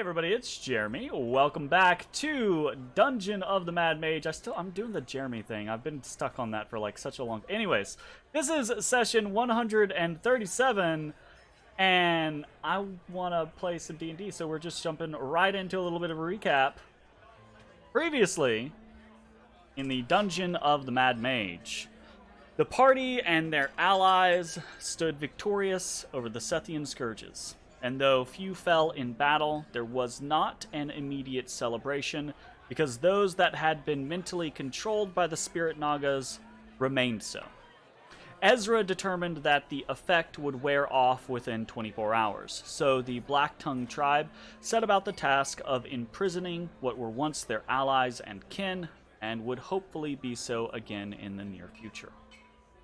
Hey everybody, it's Jeremy. Welcome back to Dungeon of the Mad Mage. I'm doing the Jeremy thing. I've been stuck on that for like such a long. Anyways, this is session 137, and I want to play some D&D, so we're just jumping right into a little bit of a recap. Previously, in the Dungeon of the Mad Mage, the party and their allies stood victorious over the Sethian Scourges. And though few fell in battle, there was not an immediate celebration, because those that had been mentally controlled by the Spirit Nagas remained so. Ezrah determined that the effect would wear off within 24 hours, so the Black-Tongue tribe set about the task of imprisoning what were once their allies and kin, and would hopefully be so again in the near future.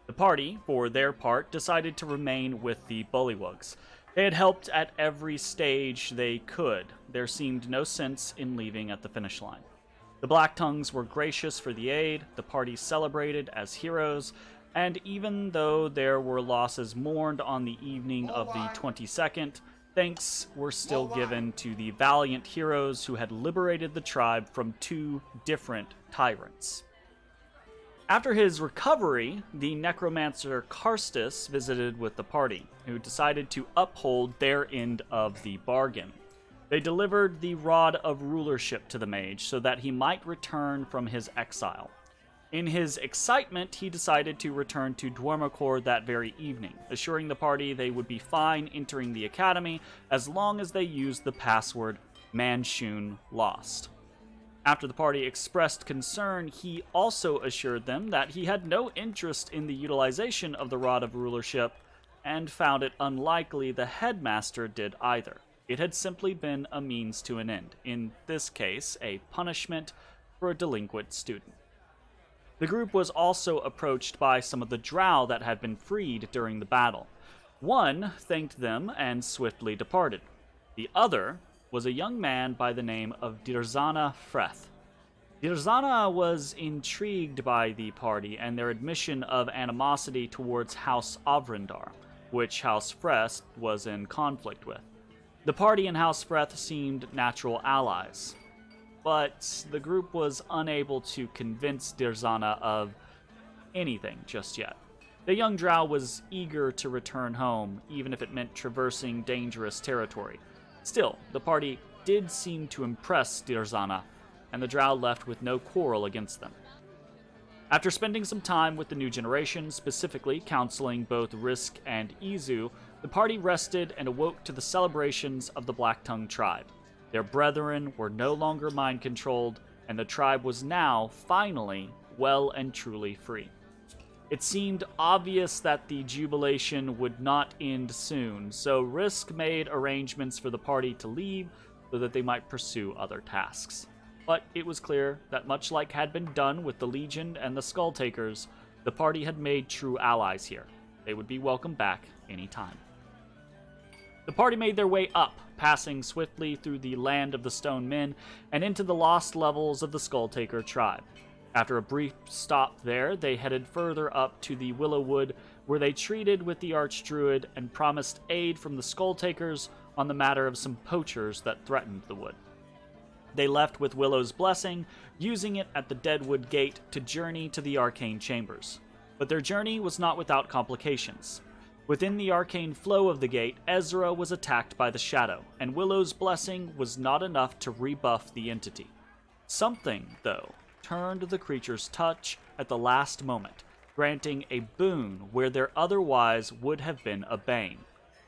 The party, for their part, decided to remain with the Bullywugs. They had helped at every stage they could. There seemed no sense in leaving at the finish line. The Black-Tongues were gracious for the aid, the party celebrated as heroes, and even though there were losses mourned on the evening of the 22nd, thanks were still given to the valiant heroes who had liberated the tribe from two different tyrants. After his recovery, the necromancer Karstus visited with the party, who decided to uphold their end of the bargain. They delivered the Rod of Rulership to the mage so that he might return from his exile. In his excitement, he decided to return to Dwarmakor that very evening, assuring the party they would be fine entering the academy as long as they used the password Manshun Lost. After the party expressed concern, he also assured them that he had no interest in the utilization of the Rod of Rulership, and found it unlikely the headmaster did either. It had simply been a means to an end, in this case, a punishment for a delinquent student. The group was also approached by some of the drow that had been freed during the battle. One thanked them and swiftly departed. The other was a young man by the name of Dirzana Freth. Dirzana was intrigued by the party and their admission of animosity towards House Avrindar, which House Freth was in conflict with. The party and House Freth seemed natural allies, but the group was unable to convince Dirzana of anything just yet. The young drow was eager to return home, even if it meant traversing dangerous territory. Still, the party did seem to impress Dirzana, and the drow left with no quarrel against them. After spending some time with the new generation, specifically counseling both Risk and Izu, the party rested and awoke to the celebrations of the Black-Tongue tribe. Their brethren were no longer mind-controlled, and the tribe was now, finally, well and truly free. It seemed obvious that the jubilation would not end soon, so Risk made arrangements for the party to leave so that they might pursue other tasks. But it was clear that much like had been done with the Legion and the Skulltakers, the party had made true allies here. They would be welcome back any time. The party made their way up, passing swiftly through the Land of the Stone Men and into the lost levels of the Skulltaker tribe. After a brief stop there, they headed further up to the Willow Wood, where they treated with the Archdruid and promised aid from the Skulltakers on the matter of some poachers that threatened the wood. They left with Willow's blessing, using it at the Deadwood Gate to journey to the Arcane Chambers. But their journey was not without complications. Within the arcane flow of the gate, Ezrah was attacked by the Shadow, and Willow's blessing was not enough to rebuff the entity. Something, though, turned the creature's touch at the last moment, granting a boon where there otherwise would have been a bane,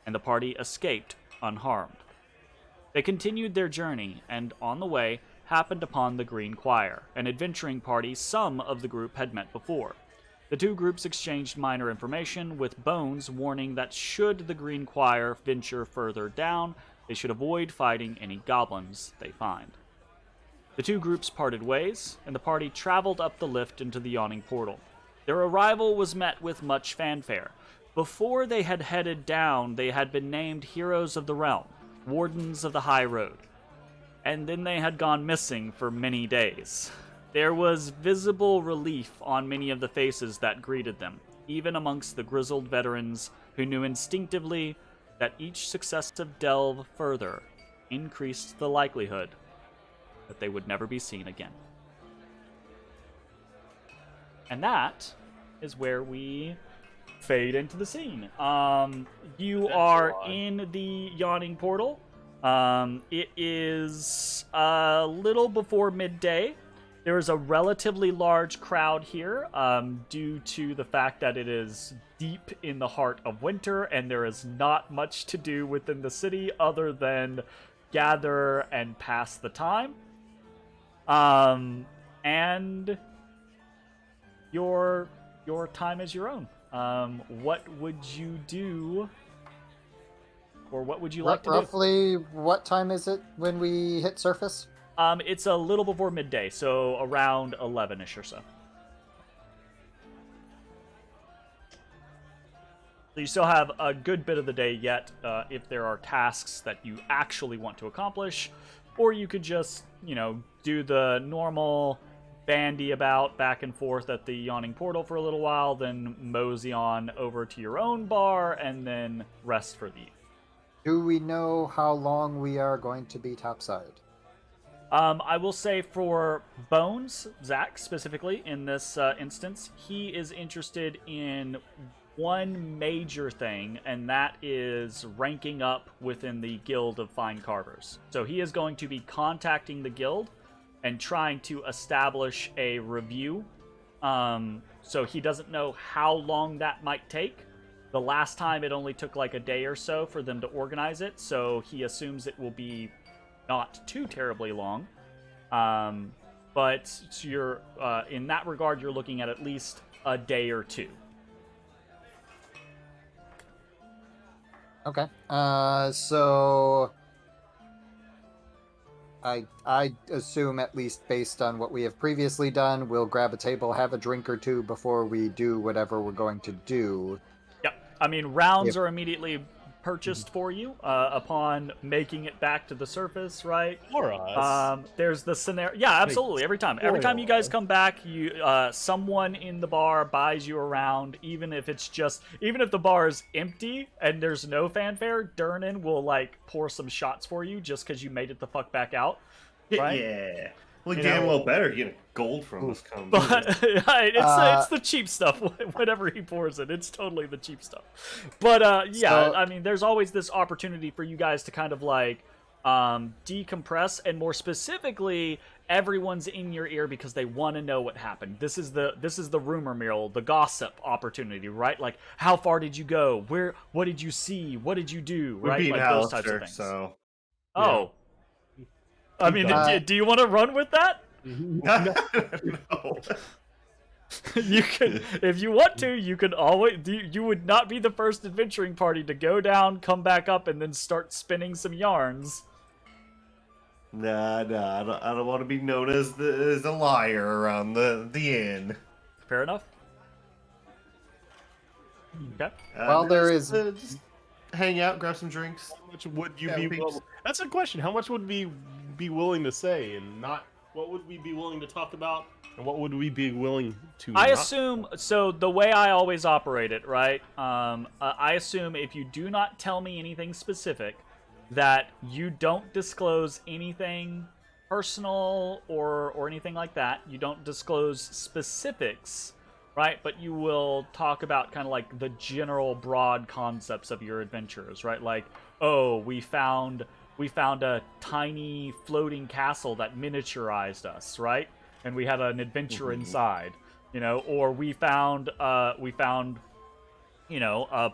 and the party escaped unharmed. They continued their journey, and on the way happened upon the Green Choir, an adventuring party some of the group had met before. The two groups exchanged minor information, with Bones warning that should the Green Choir venture further down, they should avoid fighting any goblins they find. The two groups parted ways, and the party traveled up the lift into the Yawning Portal. Their arrival was met with much fanfare. Before they had headed down, they had been named Heroes of the Realm, Wardens of the High Road, and then they had gone missing for many days. There was visible relief on many of the faces that greeted them, even amongst the grizzled veterans who knew instinctively that each successive delve further increased the likelihood that they would never be seen again. And that is where we fade into the scene. You are in the Yawning Portal. It is a little before midday. There is a relatively large crowd here due to the fact that it is deep in the heart of winter and there is not much to do within the city other than gather and pass the time. And your time is your own. What would you do, or what would you like to do? Roughly, what time is it when we hit surface? It's a little before midday, so around 11-ish or so. So you still have a good bit of the day yet, if there are tasks that you actually want to accomplish, or you could just, do the normal bandy about back and forth at the Yawning Portal for a little while, then mosey on over to your own bar, and then rest for the evening. Do we know how long we are going to be topside? I will say for Bones, Zach specifically, in this instance, he is interested in one major thing, and that is ranking up within the Guild of Fine Carvers. So he is going to be contacting the guild and trying to establish a review. So he doesn't know how long that might take. The last time it only took like a day or so for them to organize it, so he assumes it will be not too terribly long. But you're in that regard, you're looking at least a day or two. Okay. So I assume, at least based on what we have previously done, we'll grab a table, have a drink or two before we do whatever we're going to do. Yep. I mean, rounds are immediately purchased for you upon making it back to the surface, right? For us. There's the scenario. Yeah, absolutely. Every time you guys come back, you someone in the bar buys you around, even if the bar is empty and there's no fanfare. Durnan will pour some shots for you just because you made it the fuck back out. Right? Yeah. Well, damn well better getting gold from this company. But it's the cheap stuff. Whatever he pours in, it's totally the cheap stuff. But I mean, there's always this opportunity for you guys to kind of decompress, and more specifically, everyone's in your ear because they want to know what happened. This is the rumor mill, the gossip opportunity, right? Like, how far did you go? What did you see? What did you do? Right? Like those types of things. So, oh. I mean, do you want to run with that? No. You can, if you want to. You can always. You would not be the first adventuring party to go down, come back up, and then start spinning some yarns. Nah, I don't want to be known as a liar around the inn. Fair enough. Okay. Well, there is. Just hang out, grab some drinks. How much would you be? That's a question. How much would we be willing to say, and not what would we be willing to talk about, and what would we be willing to? I assume so. The way I always operate it, right? I assume if you do not tell me anything specific, that you don't disclose anything personal or anything like that. You don't disclose specifics, right? But you will talk about kind of like the general broad concepts of your adventures, right? Like, oh, we found a tiny floating castle that miniaturized us, right? And we had an adventure inside, or we found a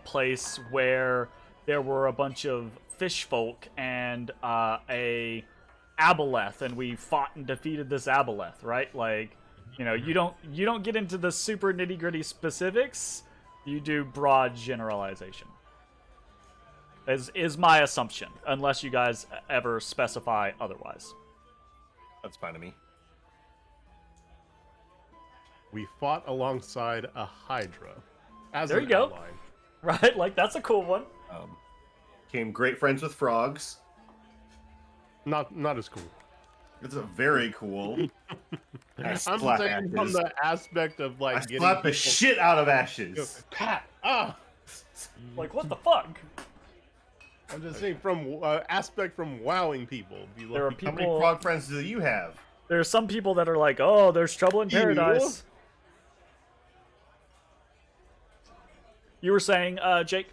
place where there were a bunch of fish folk and a aboleth, and we fought and defeated this aboleth, right? Like, you don't get into the super nitty-gritty specifics. You do broad generalization. Is my assumption, unless you guys ever specify otherwise. That's fine to me. We fought alongside a Hydra. There you go. Right, like that's a cool one. Became great friends with frogs. Not as cool. It's a very cool. I'm saying from the aspect of I slapped the shit out of ashes. Pat. Like, what the fuck? I'm just saying from aspect from wowing people. Be There are lucky. How many people. frog friends do you have? There are some people that are like, "Oh, there's trouble in Ew. paradise." You were saying, Jake?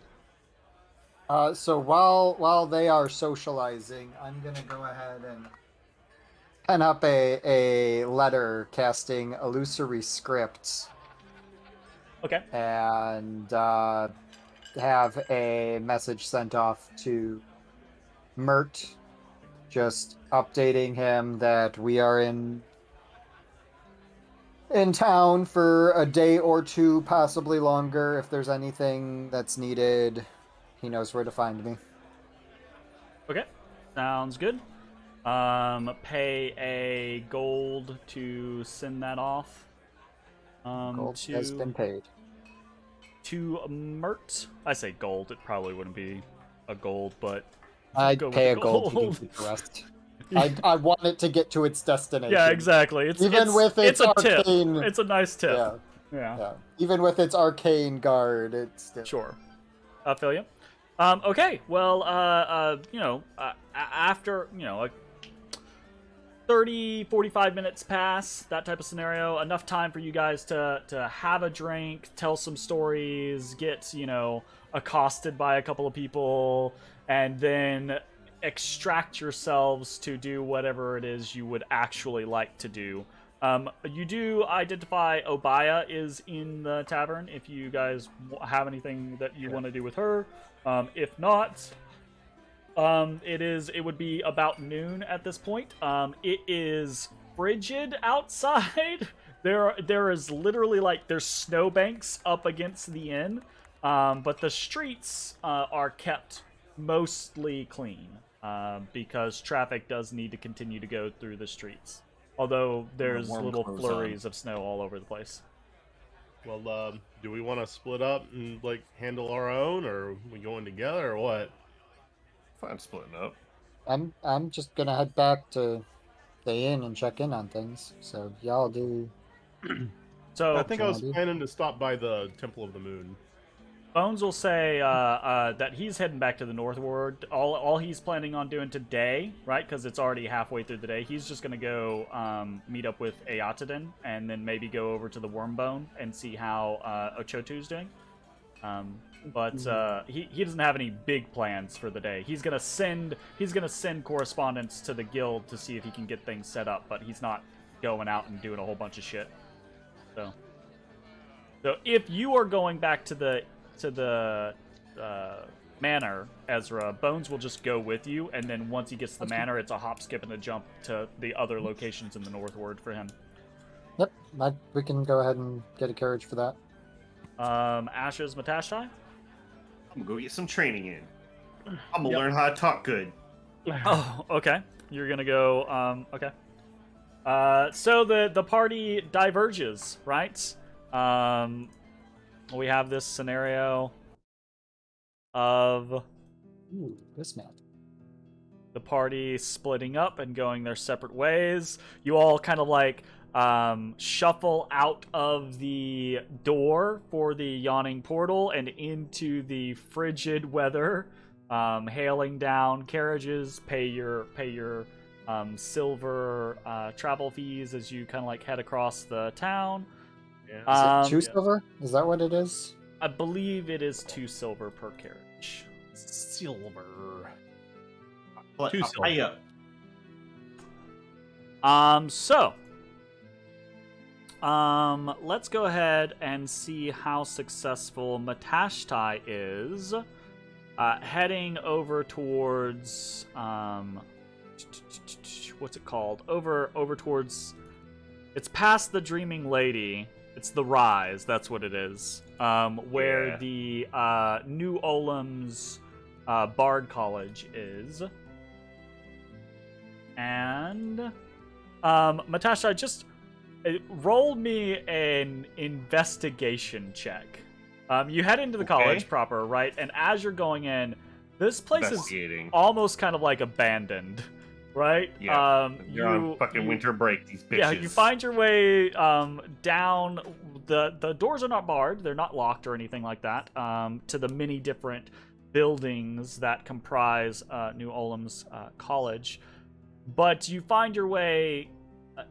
So while they are socializing, I'm gonna go ahead and pen up a letter casting illusory scripts Okay. and have a message sent off to Mert, just updating him that we are in town for a day or two, possibly longer. If there's anything that's needed, he knows where to find me. Okay. Sounds good. Pay a gold to send that off. Gold to, has been paid. to Mert. I say gold. It probably wouldn't be a gold, but I'd go with pay a the gold to gold. get the rest. I want it to get to its destination. Yeah, exactly. It's With its a tip. arcane. It's a nice tip. Yeah, Yeah. yeah. Even with its arcane guard, it's still... Sure. I feel you. Okay. Well, after, like 30, 45 minutes pass, that type of scenario, enough time for you guys to have a drink, tell some stories, get, accosted by a couple of people, and then extract yourselves to do whatever it is you would actually like to do. You do identify Obaya is in the tavern if you guys have anything that you want to do with her. If not, it would be about noon at this point. It is frigid outside. There is literally there's snowbanks up against the inn, but the streets are kept mostly clean because traffic does need to continue to go through the streets. Although there's little flurries of snow all over the place. Well, do we want to split up and handle our own, or are we going together, or what? Fine, splitting up. I'm just gonna head back to the inn and check in on things. So y'all do. So I think I was planning to stop by the Temple of the Moon. Bones will say that he's heading back to the northward. All he's planning on doing today, right? Because it's already halfway through the day. He's just gonna go meet up with Ayatadin and then maybe go over to the Wormbone and see how Ochotu's doing. But he doesn't have any big plans for the day. He's gonna send correspondence to the guild to see if he can get things set up. But he's not going out and doing a whole bunch of shit. So if you are going back to the manor, Ezra, Bones will just go with you, and then once he gets to the manor, it's a hop, skip, and a jump to the other locations in the northward for him. Yep, we can go ahead and get a carriage for that. Ashes, Matashtai? I'm gonna go get some training in. I'm gonna learn how to talk good. Oh, okay. You're gonna go, okay. So the party diverges, right? We have this scenario of Ooh, this map. the party splitting up and going their separate ways. You all kind of shuffle out of the door for the Yawning Portal and into the frigid weather, hailing down carriages, pay your silver travel fees as you kind of head across the town. Yeah. Is it 2 silver? Is that what it is? I believe it is 2 silver per carriage. Silver. But 2 silver. Let's go ahead and see how successful Matashtai is heading over towards what's it called? Over towards, it's past the Dreaming Lady. It's the Rise, that's what it is. Where the New Olam's Bard College is. And Matashtai, just roll me an investigation check. You head into the college proper, right? And as you're going in, this place is almost kind of abandoned, right? Yeah, you're on fucking winter break, these bitches. Yeah, you find your way down. The doors are not barred; they're not locked or anything like that. To the many different buildings that comprise New Olam's college, but you find your way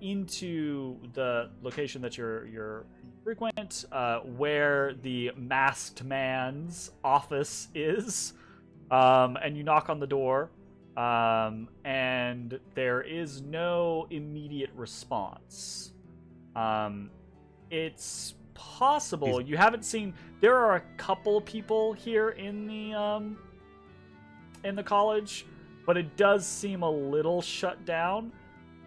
into the location that you're frequent, where the masked man's office is, and you knock on the door, and there is no immediate response. It's possible you haven't seen. There are a couple people here in the college, but it does seem a little shut down.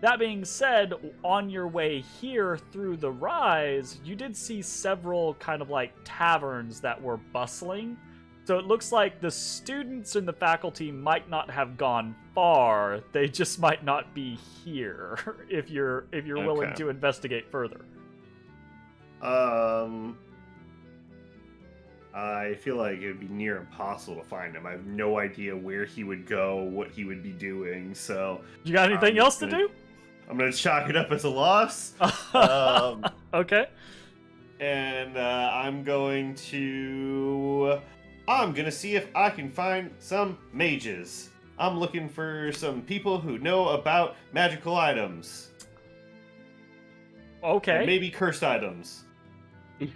That being said, on your way here through the rise, you did see several kind of like taverns that were bustling. So it looks like the students in the faculty might not have gone far. They just might not be here if you're willing to investigate further. I feel like it would be near impossible to find him. I have no idea where he would go, what he would be doing, so... You got anything else to do? I'm gonna chalk it up as a loss. Okay. And I'm gonna see if I can find some mages. I'm looking for some people who know about magical items. Okay. And maybe cursed items.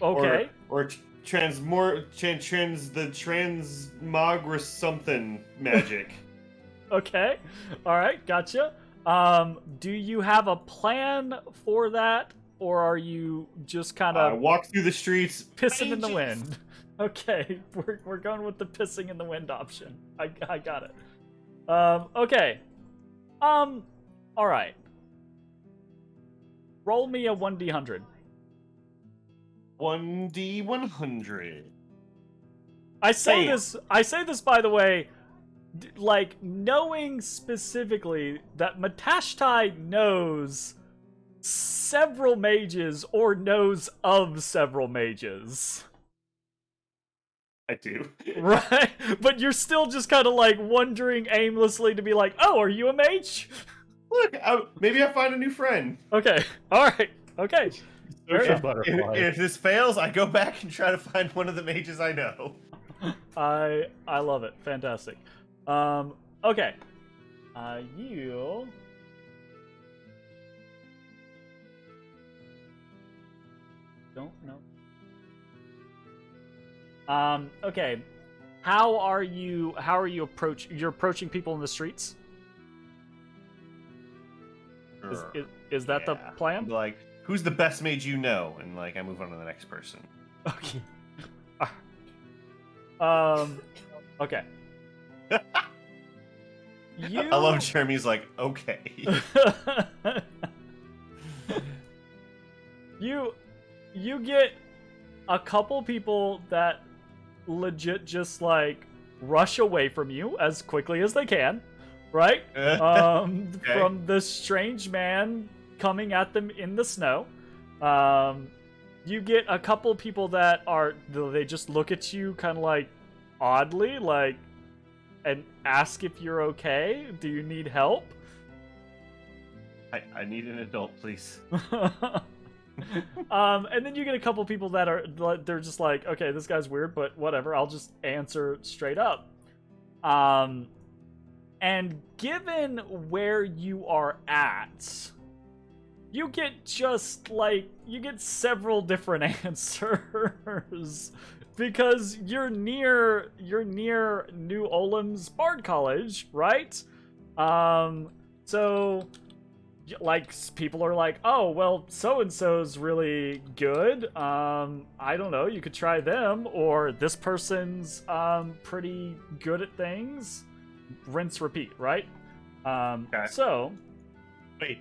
Okay. Or transmogrous something magic. Okay. All right. Gotcha. Do you have a plan for that, or are you just kind of walk through the streets, pissing in the wind? Okay, we're going with the pissing in the wind option. I got it. Okay. All right. Roll me a 1d100. 1d100. I say this by the way, like knowing specifically that Matashtai knows several mages or knows of several mages. I do. Right? But you're still just kind of like wondering aimlessly to be like, oh, are you a mage? Look, maybe I find a new friend. Okay. All right. Okay. If this fails, I go back and try to find one of the mages I know. I love it. Fantastic. Okay. You... Don't know. Okay. How are you you're approaching people in the streets? Is that the plan? I'm like, who's the best mage you know? And like, I move on to the next person. Okay. Okay. I love Jeremy's like, okay. You get a couple people that legit just like rush away from you as quickly as they can, right? Okay. From the strange man coming at them in the snow. You get a couple people that they just look at you kind of like oddly, like, and ask if you're okay. Do you need help? I need an adult, please. And then you get a couple people that they're just like, okay, this guy's weird, but whatever, I'll just answer straight up. And given where you are at, you get several different answers because you're near New Olam's Bard College, right? So like people are like, oh well, so and so's really good. I don't know, you could try them, or this person's pretty good at things. Rinse, repeat, right? Okay. So Wait,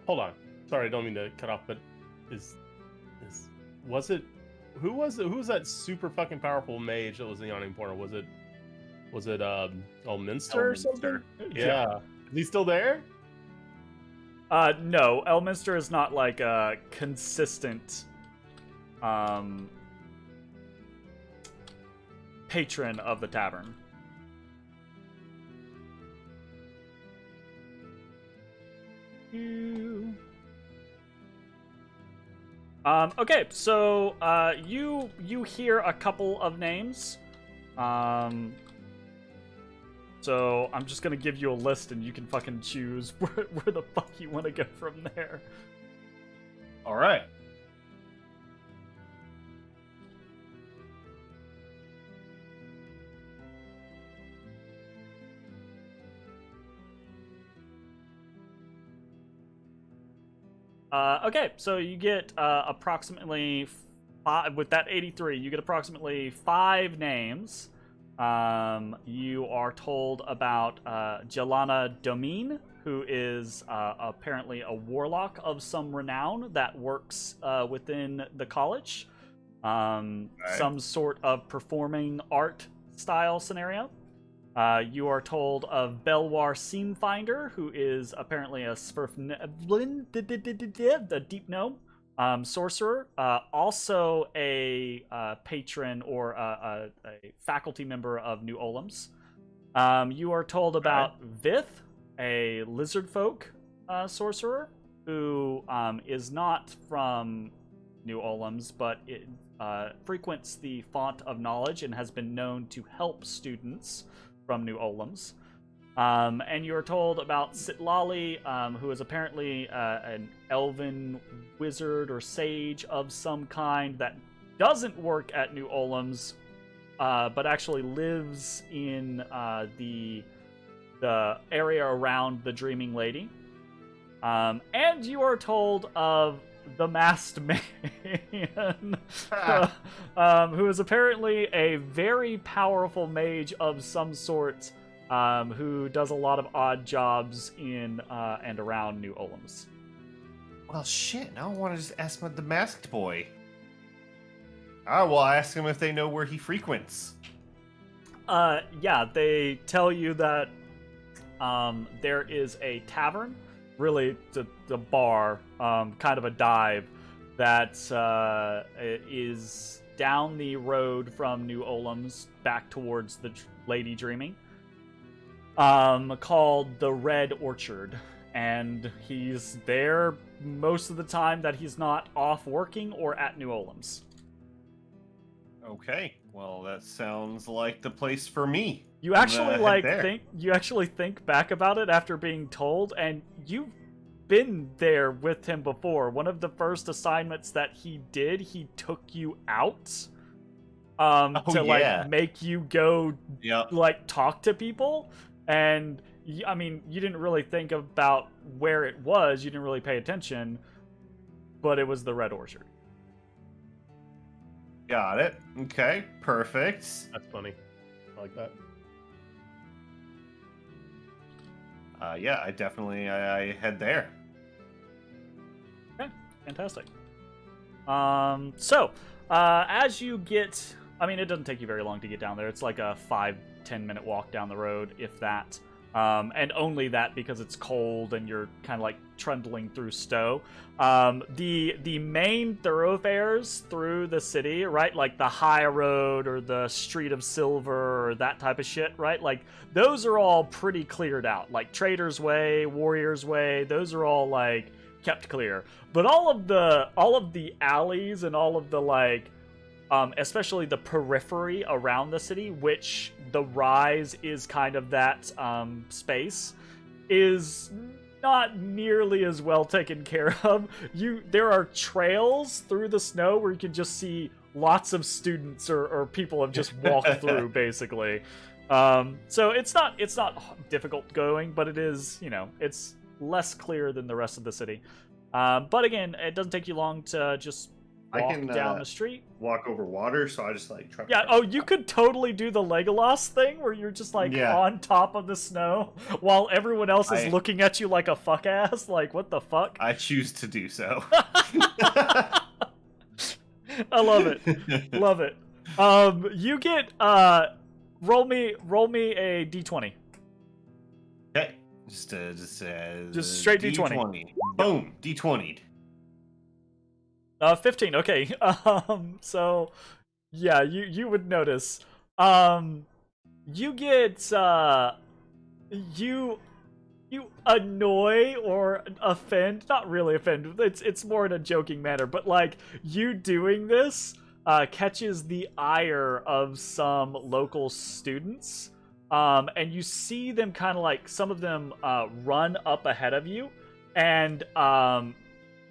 hold on. Sorry, I don't mean to cut off, but who was that super fucking powerful mage that was in the Yawning Portal? Was it Elminster or something? Yeah. Is he still there? No, Elminster is not like a consistent patron of the tavern. Okay, so you hear a couple of names. So I'm just gonna give you a list, and you can fucking choose where the fuck you want to go from there. All right. Okay, so you get approximately with that 83, you get approximately 5 names. You are told about Jelana Domine, who is apparently a warlock of some renown that works within the college. Some sort of performing art style scenario. You are told of Belwar Seamfinder, who is apparently a Sperfnevlin, the Deep Gnome sorcerer, also a patron or a faculty member of New Olams. You are told about Vith, a lizard folk sorcerer, who is not from New Olams, but it frequents the Font of Knowledge and has been known to help students from New Olams. And you're told about Sitlali, who is apparently an elven wizard or sage of some kind that doesn't work at New Olams, but actually lives in the area around the Dreaming Lady. And you are told of the Masked Man, who is apparently a very powerful mage of some sort, who does a lot of odd jobs in and around New Olams. Well, shit. Now I want to just ask the masked boy. Ah, well, I ask him if they know where he frequents. Yeah, they tell you that there is a tavern, really the bar, kind of a dive, that is down the road from New Olams back towards the Lady Dreaming, called the Red Orchard. And he's there most of the time that he's not off working or at New Olams. Okay, well, that sounds like the place for me. You actually think back about it after being told, and you've been there with him before. One of the first assignments that he did, he took you out like make you go like talk to people. And I mean, you didn't really think about where it was, you didn't really pay attention, but it was the Red Orchard. Got it. Okay, perfect. That's funny. I like that. Yeah, I definitely I head there. Okay, fantastic. So as you get, I mean, it doesn't take you very long to get down there. It's like a 5-10 minute walk down the road, if that. And only that because it's cold and you're kind of like trundling through snow. The main thoroughfares through the city, right? Like the High Road or the Street of Silver or that type of shit, right? Like those are all pretty cleared out. Like Trader's Way, Warrior's Way, those are all like kept clear. But all of the alleys and all of the like, especially the periphery around the city, which the Rise is kind of that space, is not nearly as well taken care of. There are trails through the snow where you can just see lots of students or people have just walked through, basically. So it's not difficult going, but it is, it's less clear than the rest of the city. But again, it doesn't take you long to just walk down the street. Walk over water, so I just like try. Yeah. Oh, you could totally do the Legolas thing where you're just like on top of the snow while everyone else is looking at you like a fuck ass. Like, what the fuck? I choose to do so. I love it. Love it. You get roll me a d20. Okay. Just straight d20. Boom, d20'd. 15. Okay. So yeah, you would notice. You get you annoy or offend, not really offend. It's more in a joking manner, but like you doing this catches the ire of some local students. and you see them kind of like, some of them run up ahead of you, and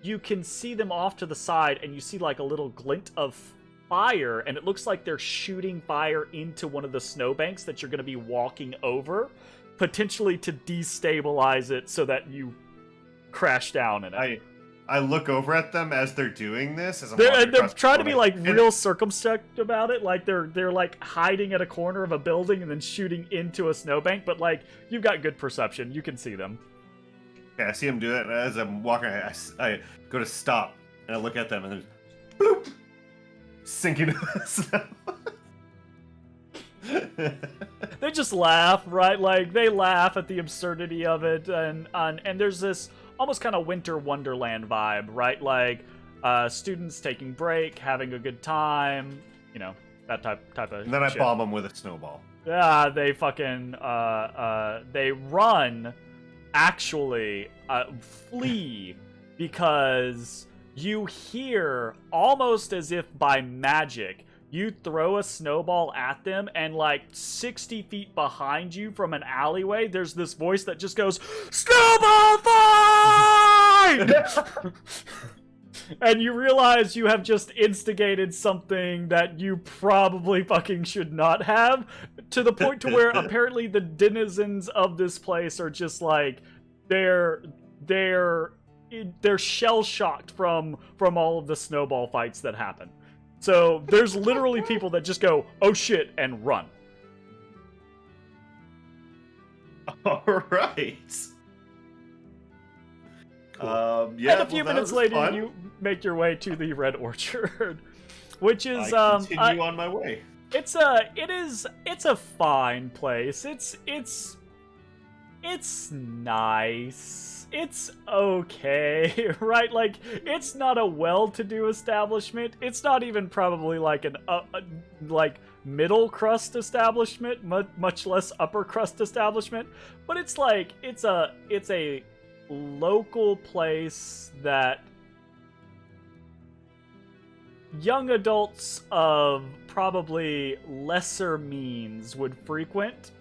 you can see them off to the side, and you see like a little glint of fire, and it looks like they're shooting fire into one of the snowbanks that you're going to be walking over, potentially to destabilize it so that you crash down in it. I look over at them as they're doing this. As I'm They're walking across trying the to be corner. like real circumspect about it, like they're like hiding at a corner of a building and then shooting into a snowbank. But like, you've got good perception, you can see them. Okay, I see them do it, and as I'm walking, I go to stop, and I look at them, and then boop, sink into the snow. They just laugh, right? Like, they laugh at the absurdity of it, and there's this almost kind of winter wonderland vibe, right? Like, students taking break, having a good time, you know, that type of And then I shit. bomb them with a snowball. Yeah, they fucking, they run, actually, flee, because you hear, almost as if by magic, you throw a snowball at them, and like 60 feet behind you from an alleyway, there's this voice that just goes, "Snowball fight!" And you realize you have just instigated something that you probably fucking should not have, to the point to where apparently the denizens of this place are just like, they're shell-shocked from all of the snowball fights that happen. So there's literally people that just go, "Oh shit," and run. All right. Cool. Yeah. And a few minutes later, fun. you make your way to the Red Orchard, which is I continue on my way. it's a fine place. It's nice. It's okay, right? Like, it's not a well-to-do establishment. It's not even probably like an like middle crust establishment, much less upper crust establishment. But it's like it's a local place that young adults of probably lesser means would frequent,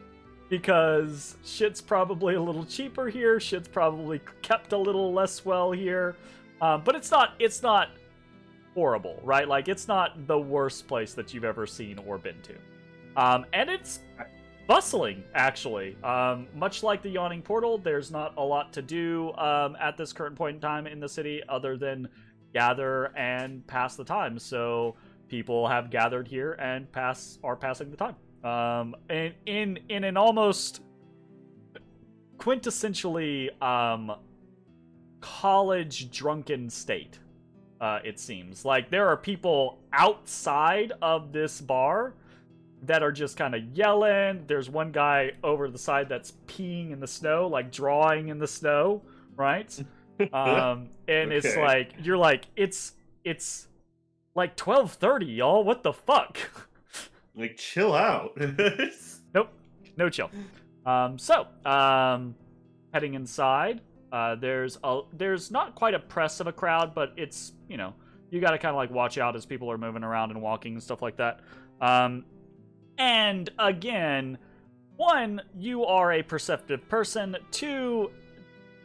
because shit's probably a little cheaper here, shit's probably kept a little less well here, but it's not horrible, right? Like, it's not the worst place that you've ever seen or been to, and it's bustling, actually. Much like the Yawning Portal, there's not a lot to do at this current point in time in the city other than gather and pass the time. So people have gathered here and are passing the time. And in an almost quintessentially college drunken state, it seems. Like, there are people outside of this bar that are just kind of yelling. There's one guy over the side that's peeing in the snow, like drawing in the snow, right? And it's like, you're like, it's like 12:30, y'all. What the fuck? Like, chill out. Nope, no chill. Heading inside, there's not quite a press of a crowd, but it's, you know, you got to kind of like watch out as people are moving around and walking and stuff like that. And again, 1, you are a perceptive person. 2,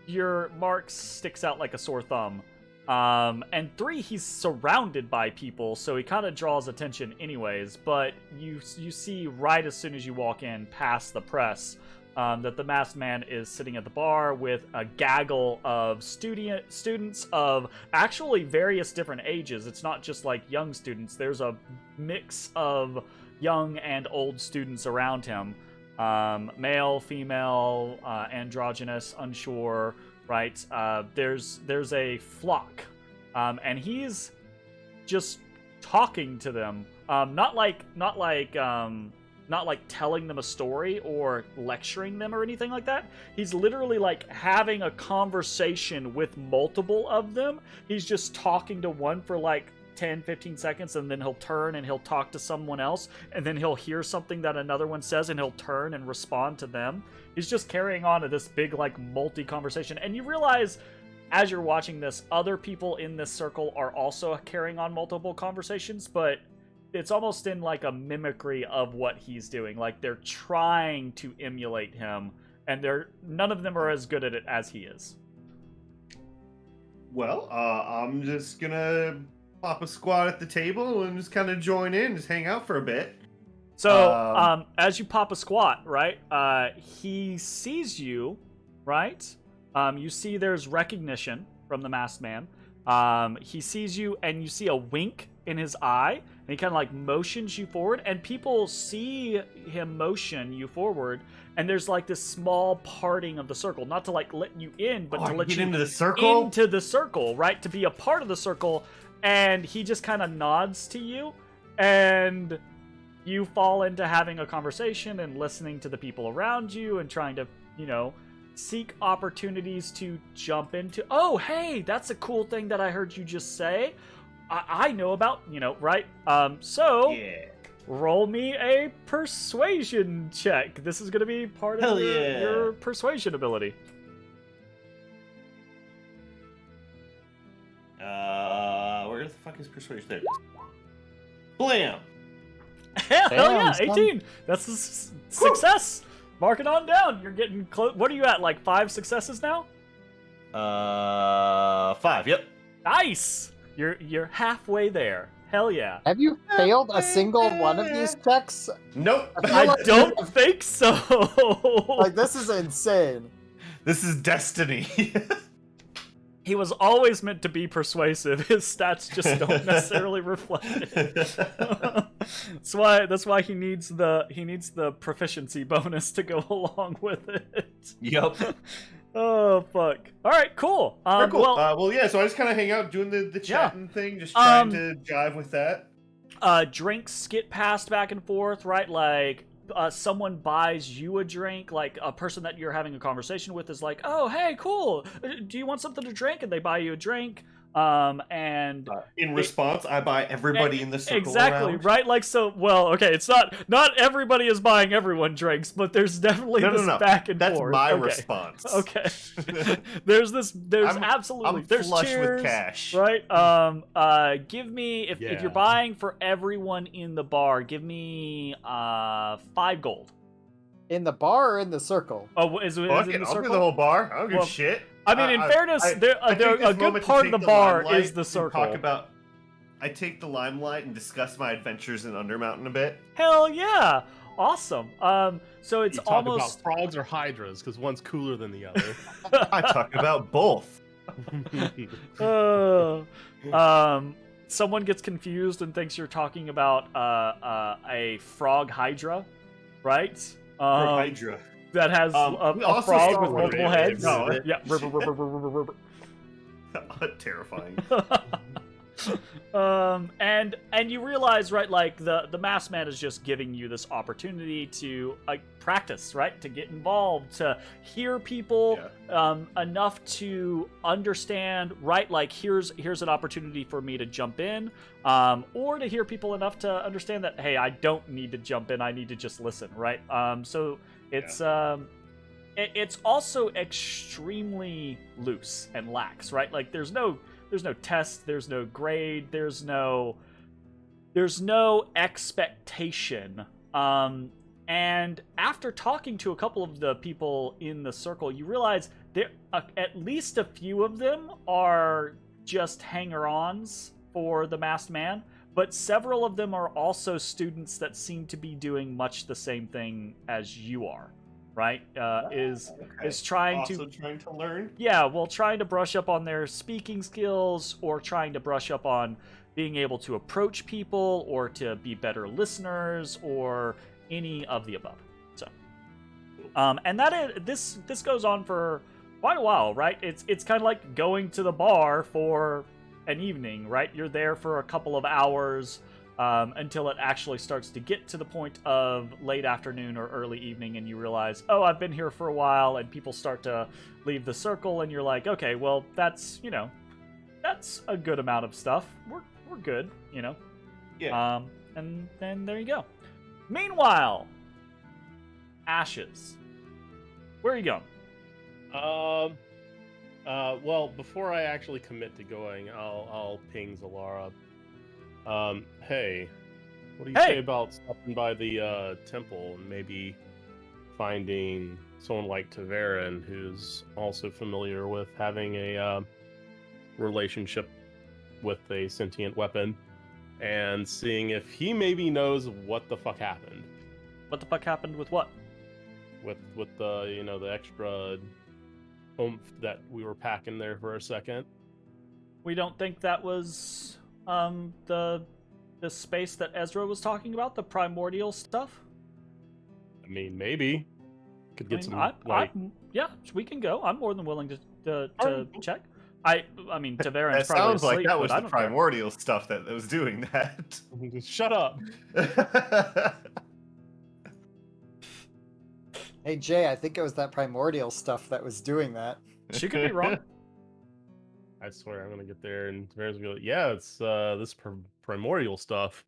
your mark sticks out like a sore thumb. And 3, he's surrounded by people, so he kind of draws attention anyways, but you see right as soon as you walk in past the press, that the masked man is sitting at the bar with a gaggle of students of actually various different ages. It's not just like young students. There's a mix of young and old students around him. Male, female, androgynous, unsure, right? There's a flock, and he's just talking to them, not like telling them a story or lecturing them or anything like that. He's literally like having a conversation with multiple of them. He's just talking to one for like 10-15 seconds, and then he'll turn and he'll talk to someone else, and then he'll hear something that another one says and he'll turn and respond to them. He's just carrying on to this big like multi-conversation, and you realize as you're watching this, other people in this circle are also carrying on multiple conversations, but it's almost in like a mimicry of what he's doing. Like they're trying to emulate him, and none of them are as good at it as he is. Well, I'm just gonna pop a squat at the table and just kind of join in, just hang out for a bit. So, as you pop a squat, right, he sees you, right? You see there's recognition from the masked man. He sees you, and you see a wink in his eye, and he kind of like motions you forward, and people see him motion you forward, and there's like this small parting of the circle, not to like let you in, but to let get you into the circle? into the circle, right? To be a part of the circle, and he just kind of nods to you, and you fall into having a conversation and listening to the people around you and trying to, seek opportunities to jump into. Oh, hey, that's a cool thing that I heard you just say. I know about, right? Yeah. Roll me a persuasion check. This is going to be part of your persuasion ability. Where the fuck is persuasion? There it is. Blam! Hell yeah, son. 18. That's a success. Mark it on down. You're getting close. What are you at, like 5 successes now? 5, yep. Nice. You're halfway there. Hell yeah. Have you failed a single one of these checks? Nope. I don't think so. Like, this is insane. This is destiny. He was always meant to be persuasive. His stats just don't necessarily reflect it. That's why he needs the proficiency bonus to go along with it. Yep. Oh fuck! All right, cool. Very cool. Well, yeah. So I just kind of hang out doing the chatting thing, just trying to jive with that. Drinks get passed back and forth, right? Like someone buys you a drink, like a person that you're having a conversation with is like, "Oh, hey, cool. Do you want something to drink?" And they buy you a drink. And in response, I buy everybody in the circle exactly around. right. Like so. Well, okay, it's not everybody is buying everyone drinks, but there's definitely this back and That's forth. my Okay. response. Okay. there's absolutely I'm there's flush cheers, with cash. Right. Give me if Yeah. you're buying for everyone in the bar, give me 5 gold. In the bar or in the circle? Oh, is it Fuck in it, the I'll do circle? the whole bar. I don't give Well, a shit. I mean, in fairness, I a take this good moment to part of take the bar limelight is the and circle. I take the limelight and discuss my adventures in Undermountain a bit. Hell yeah! Awesome. So it's You talk almost about frogs or hydras because one's cooler than the other. I talk about both. Someone gets confused and thinks you're talking about a frog hydra, right? Hydra. That has We a also frog saw with one multiple of heads. those. Yeah. Rubber. Terrifying. And you realize, right, like the masked man is just giving you this opportunity to practice, right, to get involved, to hear people enough to understand, right, like here's an opportunity for me to jump in, or to hear people enough to understand that, hey, I don't need to jump in, I need to just listen, right? So it's it's also extremely loose and lax, right? Like there's no test, there's no grade, there's no expectation. And after talking to a couple of the people in the circle, you realize there at least a few of them are just hanger-ons for the masked man, but several of them are also students that seem to be doing much the same thing as you are. Right? Is trying also trying to learn. Yeah, well, trying to brush up on their speaking skills, or trying to brush up on being able to approach people, or to be better listeners, or any of the above. So, and this goes on for quite a while, right? It's kind of like going to the bar for an evening, right? You're there for a couple of hours. Until it actually starts to get to the point of late afternoon or early evening, and you realize, oh, I've been here for a while, and people start to leave the circle, and you're like, okay, well, that's a good amount of stuff. We're good, Yeah. And then there you go. Meanwhile, Ashes, where are you going? Well, before I actually commit to going, I'll ping Zalara. Hey, What do you Hey! say about stopping by the temple and maybe finding someone like Taverin, who's also familiar with having a relationship with a sentient weapon, and seeing if he maybe knows what the fuck happened What the fuck happened with what? with the the extra oomph that we were packing there for a second. We don't think that was the space that Ezra was talking about, the primordial stuff. I mean, maybe could get some yeah, we can go. I'm more than willing to Alright. check. I mean, Taverin's That probably sounds like asleep, that but was I the don't care. primordial stuff that was doing that. Shut up. Hey Jay, I think it was that primordial stuff that was doing that. She could be wrong. I swear I'm gonna get there and Taverin's gonna be like, yeah, it's this primordial stuff.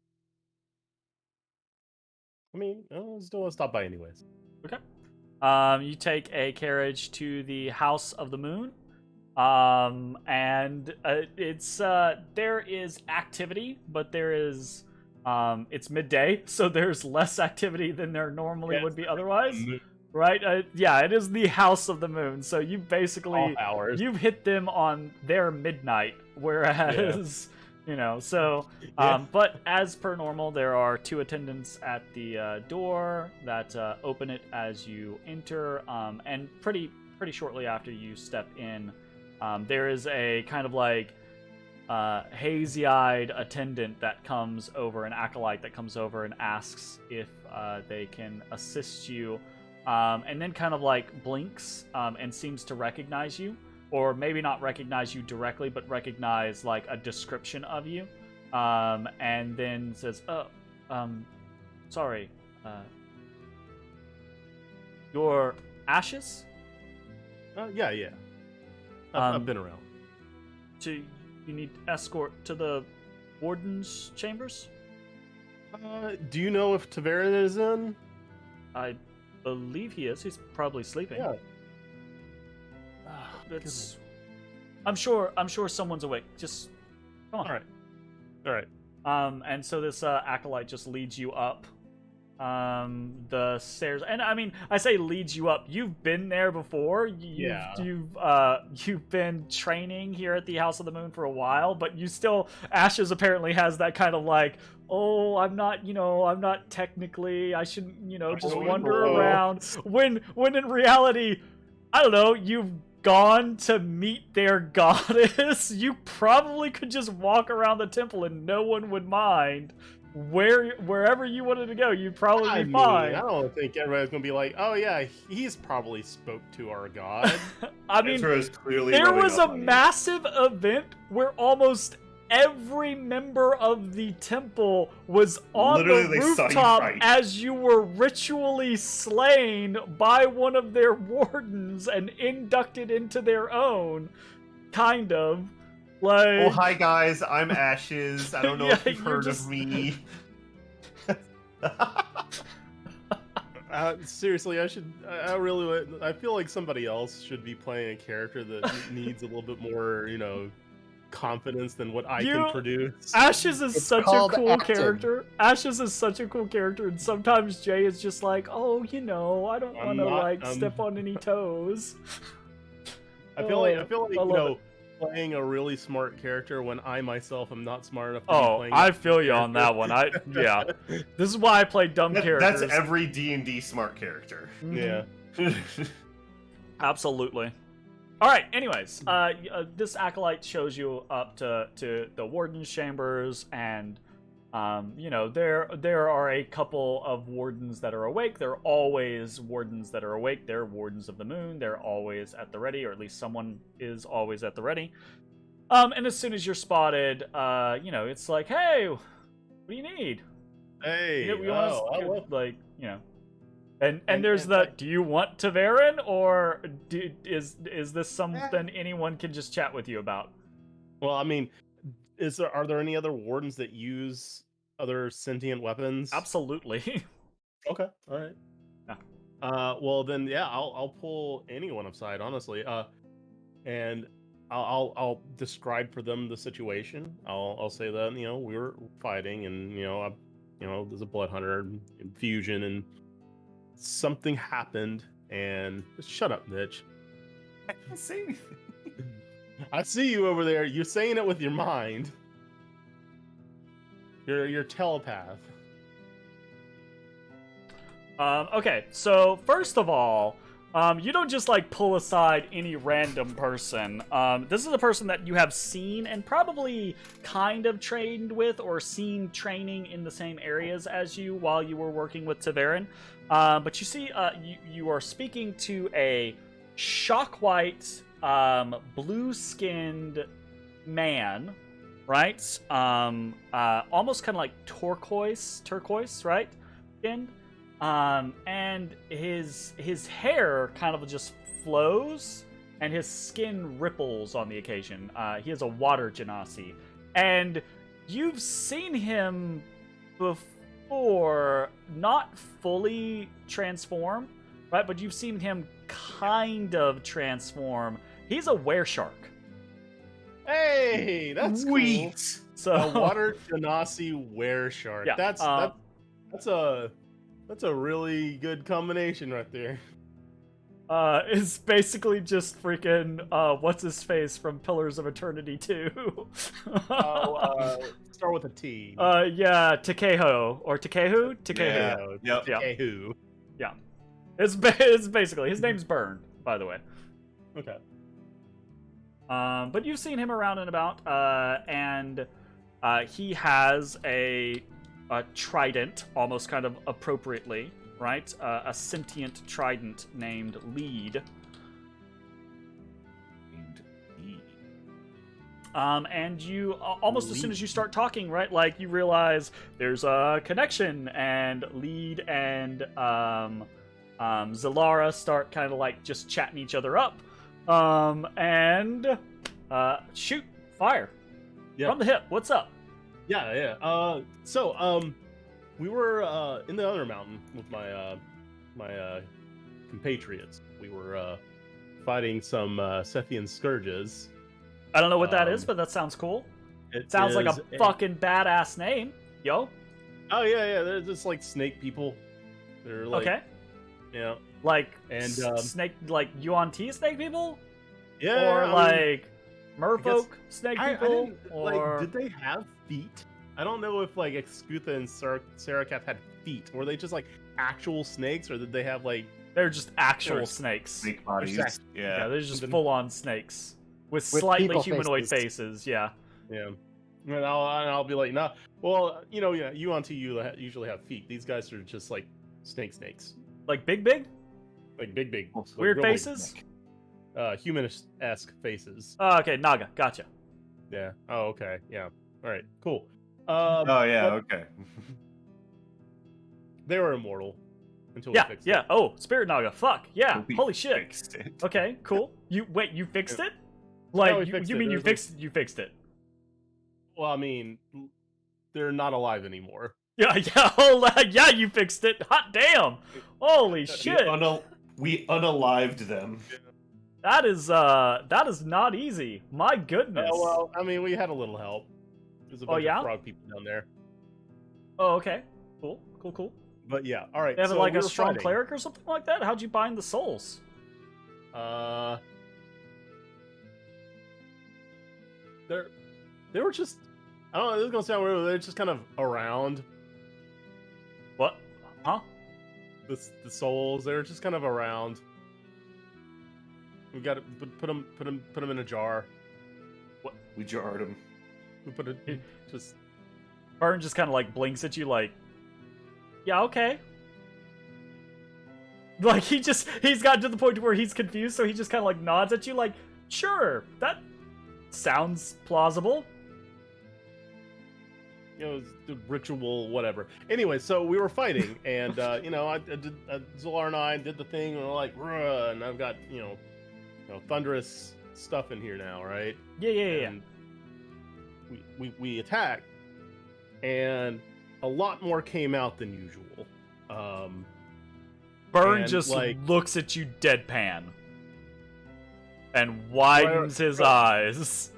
I mean, I'll still stop by anyways. Okay. You take a carriage to the House of the Moon. And it's there is activity, but there is it's midday, so there's less activity than there normally would be otherwise. Right? Yeah, it is the House of the Moon. So you basically you've hit them on their midnight, whereas so but as per normal, there are 2 attendants at the door that open it as you enter, and pretty shortly after you step in, there is a kind of like hazy-eyed attendant that comes over, an acolyte that comes over and asks if they can assist you, and then kind of like blinks and seems to recognize you, or maybe not recognize you directly, but recognize like a description of you, and then says, sorry, your Ashes? Yeah. I've been around. You need escort to the Warden's Chambers? Do you know if Taverin is in? I believe he is. He's probably sleeping. Yeah. I'm sure someone's awake. Just come on. All right. And so this acolyte just leads you up the stairs, and I mean, I say leads you up. You've been there before. You've been training here at the House of the Moon for a while, but you still, Ashes apparently has that kind of like, oh, I'm not technically, I shouldn't, just wander around. When in reality, I don't know, you've gone to meet their goddess. You probably could just walk around the temple and no one would mind. Wherever you wanted to go, you'd probably be fine. I don't think everybody's gonna be like, oh yeah, he's probably spoke to our god. I mean, clearly there was a massive event where almost every member of the temple was on the rooftop as you were ritually slain by one of their wardens and inducted into their own, kind of. Like, oh, hi guys, I'm Ashes. I don't know if you've heard of me. Seriously, I feel like somebody else should be playing a character that needs a little bit more, confidence than what I can produce. Ashes is such a cool character. Ashes is such a cool character, and sometimes Jay is just like, oh, I don't want to step on any toes. I feel like playing a really smart character when I myself am not smart enough to be playing. I feel you on that one. Yeah. This is why I play dumb characters. That's every D&D smart character. Mm-hmm. Yeah. Absolutely. All right, anyways, this acolyte shows you up to the Warden's Chambers, and there are a couple of wardens that are awake. There are always wardens that are awake. They're Wardens of the Moon. They're always at the ready, or at least someone is always at the ready. And as soon as you're spotted, it's like, hey, what do you need? Hey, And there's do you want Taverin, or is this something anyone can just chat with you about? Well, I mean, are there any other wardens that use other sentient weapons? Absolutely. Okay, all right. Yeah. Well then, yeah, I'll pull anyone aside, honestly. And I'll describe for them the situation. I'll say that we were fighting, and there's a blood hunter infusion, and something happened. And just shut up, Mitch. I can't say anything. I see you over there. You're saying it with your mind. You're a telepath. Okay, so first of all, you don't just like pull aside any random person. This is a person that you have seen and probably kind of trained with or seen training in the same areas as you while you were working with Taverin. But you see, you are speaking to a shock white, blue-skinned man, right? Almost kind of like turquoise, right? Skinned. And his hair kind of just flows, and his skin ripples on the occasion. He is a water genasi, and you've seen him before, not fully transform, right? But you've seen him kind of transform. He's a wereshark. Hey, that's Sweet. cool. So A water genasi wereshark. Yeah, That's a really good combination right there. It's basically just freaking what's his face from Pillars of Eternity 2. Start with a T. Yeah, Takeho or Takehu. Yeah. Yep. Yeah. Who? Yeah. It's basically his name's Burn, by the way. Okay. But you've seen him around and about, and he has a trident, almost kind of appropriately, right? A sentient trident named Lead. And you, almost as soon as you start talking, right, like, you realize there's a connection, and Lead and Zalara start kind of, like, just chatting each other up. And shoot, fire. Yeah. From the hip, what's up? Yeah. So, we were in the Undermountain with my my compatriots. We were fighting some Sethian scourges. I don't know what that is, but that sounds cool. It Sounds like is a fucking badass name, yo. Oh yeah. They're just like snake people. They're like, Okay. Yeah. Like And snake, like Yuan T snake people, yeah, or I mean, like merfolk guess- snake I people, didn't, or like, did they have feet? I don't know if like Excutha and Sarakath had feet. Were they just like actual snakes, or did they have like? they're just actual They're snakes. Snake bodies. Exactly. Yeah, Yeah. they're just Then- full-on snakes with With slightly people humanoid faces. faces. Yeah. Yeah. And I'll be like, nah. Well, yeah, you on you usually have feet. These guys are just like snakes, Like big, like big, like, weird real big, faces. human-esque faces. Oh, okay, Naga, gotcha. Yeah. Oh, okay. Yeah. All right. Cool. Oh yeah. but Okay. They were immortal until we Yeah, fixed yeah. it. Oh, spirit Naga. Fuck yeah. We Holy shit. fixed it. Okay, cool. You fixed it? Yeah, Like we fixed you it. mean It you was fixed it? Well, I mean, they're not alive anymore. Yeah, yeah, you fixed it. Hot damn. Holy shit. We unalived them. That is not easy. My goodness. Well, I mean, we had a little help. There's a bunch yeah? of frog people down there. Oh, okay. Cool. But yeah, all right. They have so like we a were strong fighting. cleric or something like that? How'd you bind the souls? They were just, I don't know, this is gonna sound weird, but they're just kind of around What? Huh? the souls. They're just kind of around. We got to put them in a jar. We jarred them. We put it just. Burn just kind of like blinks at you like, yeah, okay. Like he's gotten to the point where he's confused, so he just kind of like nods at you like, sure, that sounds plausible. The ritual, whatever. Anyway, so we were fighting, and I did Zolar and I did the thing, and we're like, "Ruh," and I've got thunderous stuff in here now, right? Yeah. And we attacked, and a lot more came out than usual. Burn and, just like- looks at you deadpan and widens his Right. eyes.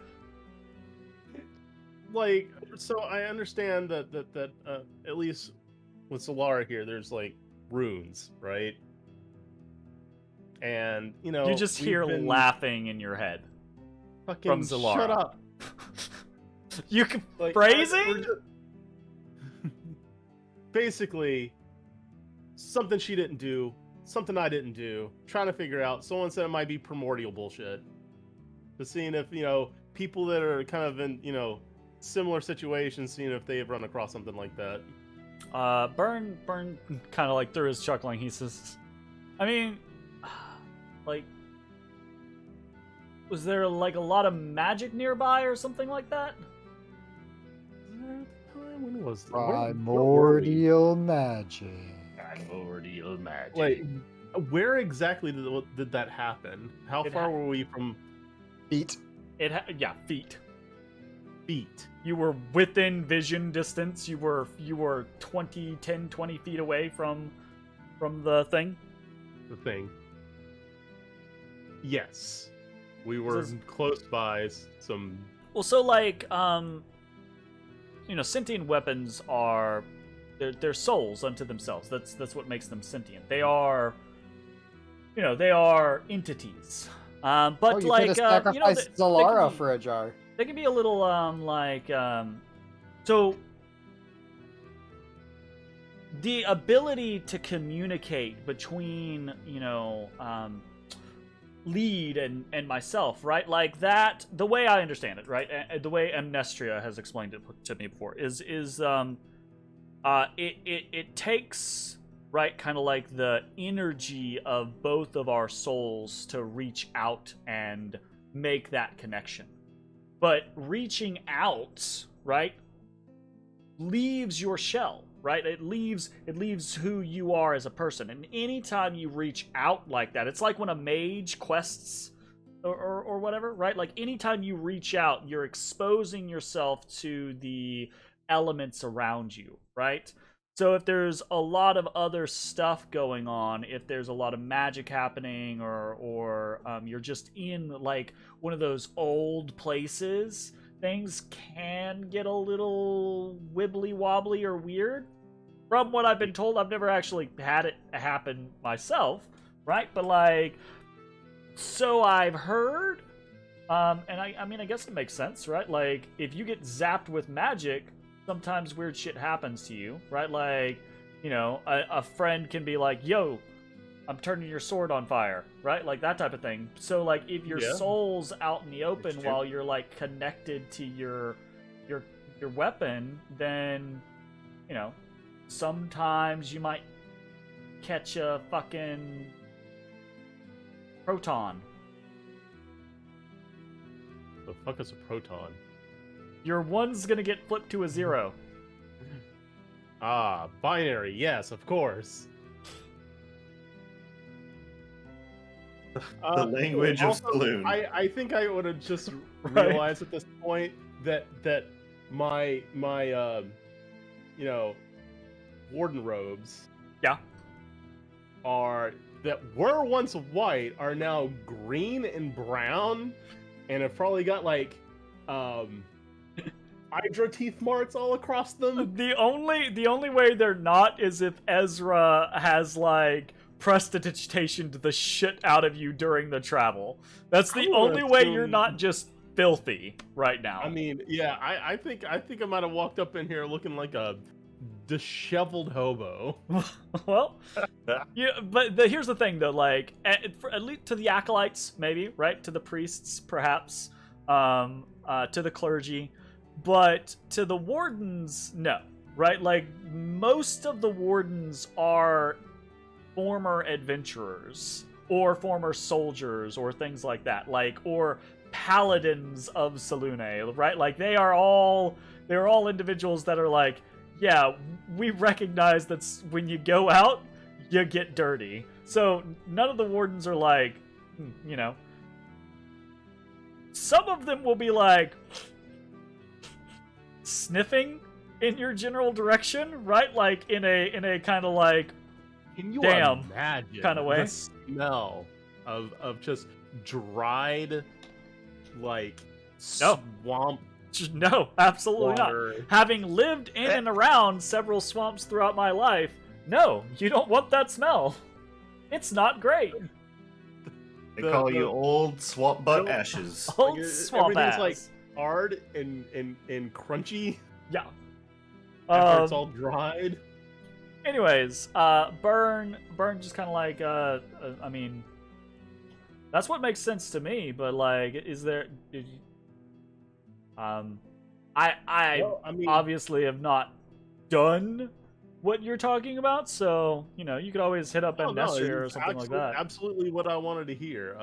Like so I understand that at least with Solara here, there's like runes, right? And you know, You just hear laughing in your head fucking from Solara. Shut up. You can Like, phrasing? Basically, something she didn't do, something I didn't do. Trying to figure out. Someone said it might be primordial bullshit. Just seeing if people that are kind of in similar situations, seeing if they have run across something like that. Burn kind of like through his chuckling. He says, I mean, like, was there like a lot of magic nearby or something like that? When was Primordial magic. Primordial magic. Wait, where exactly did that happen? How far were we from Feet. Feet. feet? You were within vision distance. You were 20 feet away from the thing. The thing. Yes. We were close by some. Well, so like, sentient weapons are they're souls unto themselves. That's what makes them sentient. They are, they are entities. But you like, could have sacrificed Solara for a jar. They can be a little so the ability to communicate between Lead and myself, right? Like that, the way I understand it, right? The way Amnestria has explained it to me before is it takes, right, kind of like the energy of both of our souls to reach out and make that connection. But reaching out, right, leaves your shell, right? It leaves who you are as a person. And anytime you reach out like that, it's like when a mage quests or whatever, right? Like anytime you reach out, you're exposing yourself to the elements around you, right? So if there's a lot of other stuff going on, if there's a lot of magic happening, or you're just in like one of those old places, things can get a little wibbly wobbly or weird. From what I've been told, I've never actually had it happen myself, right? But like, so I've heard, and I mean, I guess it makes sense, right? Like, if you get zapped with magic, sometimes weird shit happens to you, right? Like, a friend can be like, yo, I'm turning your sword on fire, right? Like that type of thing. So like, if your soul's out in the open while you're like connected to your weapon, then, sometimes you might catch a fucking proton. The fuck is a proton? Your 1's gonna get flipped to a 0. Ah, binary, yes, of course. The language of saloon. I think I would have just realized at this point that my warden robes that were once white are now green and brown, and have probably got like hydra teeth marks all across them. The only way they're not is if Ezrah has like prestidigitationed the shit out of you during the travel. That's the only way you're not just filthy right now. I mean, yeah, I think I might have walked up in here looking like a disheveled hobo. Well, yeah, but here's the thing though, like at least to the acolytes, maybe, right? To the priests, perhaps, to the clergy, but to the wardens, no, right? Like most of the wardens are former adventurers or former soldiers or things like that, like, or paladins of Salune, right? Like they're all individuals that are like, yeah, we recognize that when you go out, you get dirty. So none of the wardens are like, some of them will be like sniffing in your general direction, right? Like in a kind of like, can you damn imagine kind of way. The smell of just dried, like swamp No, absolutely water. not. Having lived in and around several swamps throughout my life, no, you don't want that smell. It's not great. They call you old swamp butt ashes. Old Like, swamp everything's ass. like hard and crunchy. Yeah. After it's all dried. Anyways, Burn just kind of like, I mean, that's what makes sense to me. But like, is there? I Well, I mean, obviously have not done what you're talking about, so you know you could always hit up Amnesia or it's something like that. Absolutely what I wanted to hear.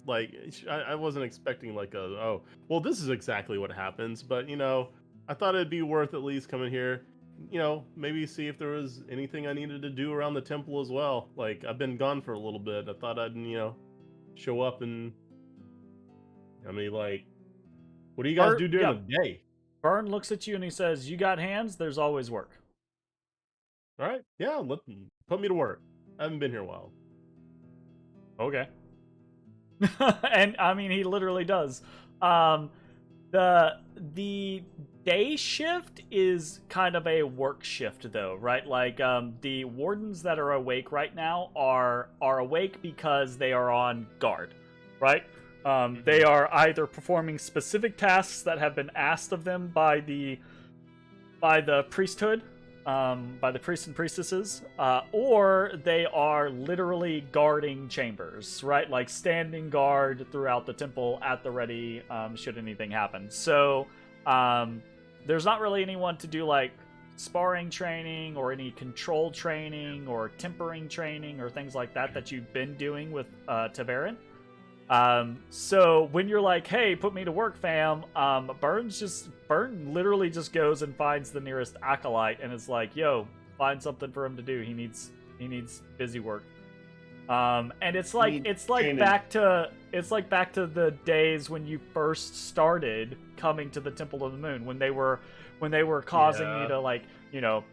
Like I wasn't expecting like well, this is exactly what happens, but you know, I thought it'd be worth at least coming here, you know, maybe see if there was anything I needed to do around the temple as well. Like I've been gone for a little bit. I thought I'd, you know, show up and I mean, like, what do you guys do during the day? Burn looks at you and he says, "You got hands. There's always work." All right, yeah, put me to work. I haven't been here a while. Okay. And I mean, he literally does. The day shift is kind of a work shift, though, right? Like, the wardens that are awake right now are awake because they are on guard, right? They are either performing specific tasks that have been asked of them by the priesthood, by the priests and priestesses, or they are literally guarding chambers, right? Like standing guard throughout the temple at the ready, should anything happen. So, there's not really anyone to do like sparring training or any control training or tempering training or things like that you've been doing with Taverin. So when you're like, "Hey, put me to work, fam," Burn literally just goes and finds the nearest acolyte and is like, "Yo, find something for him to do. He needs busy work." And it's like back to the days when you first started coming to the Temple of the Moon, when they were causing you to, like, you know,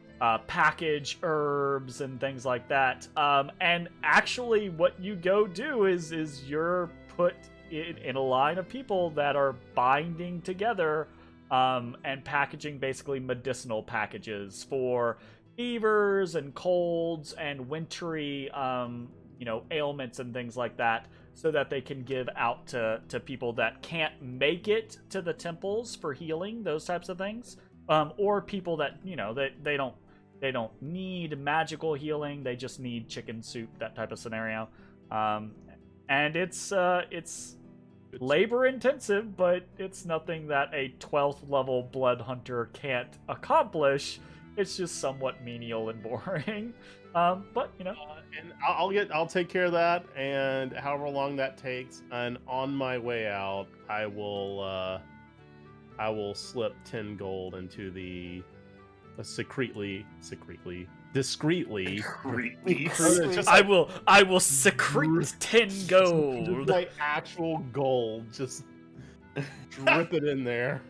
package herbs and things like that. And actually what you go do is you're put in a line of people that are binding together and packaging basically medicinal packages for fevers and colds and wintry you know, ailments and things like that, so that they can give out to people that can't make it to the temples for healing, those types of things, or people that, you know, they don't need magical healing, they just need chicken soup, that type of scenario. And it's labor intensive, but it's nothing that a 12th level blood hunter can't accomplish. It's just somewhat menial and boring. But you know, and I'll take care of that, and however long that takes. And on my way out, I will slip 10 gold into the discreetly. I will secrete 10 gold. Just like actual gold, just drip it in there.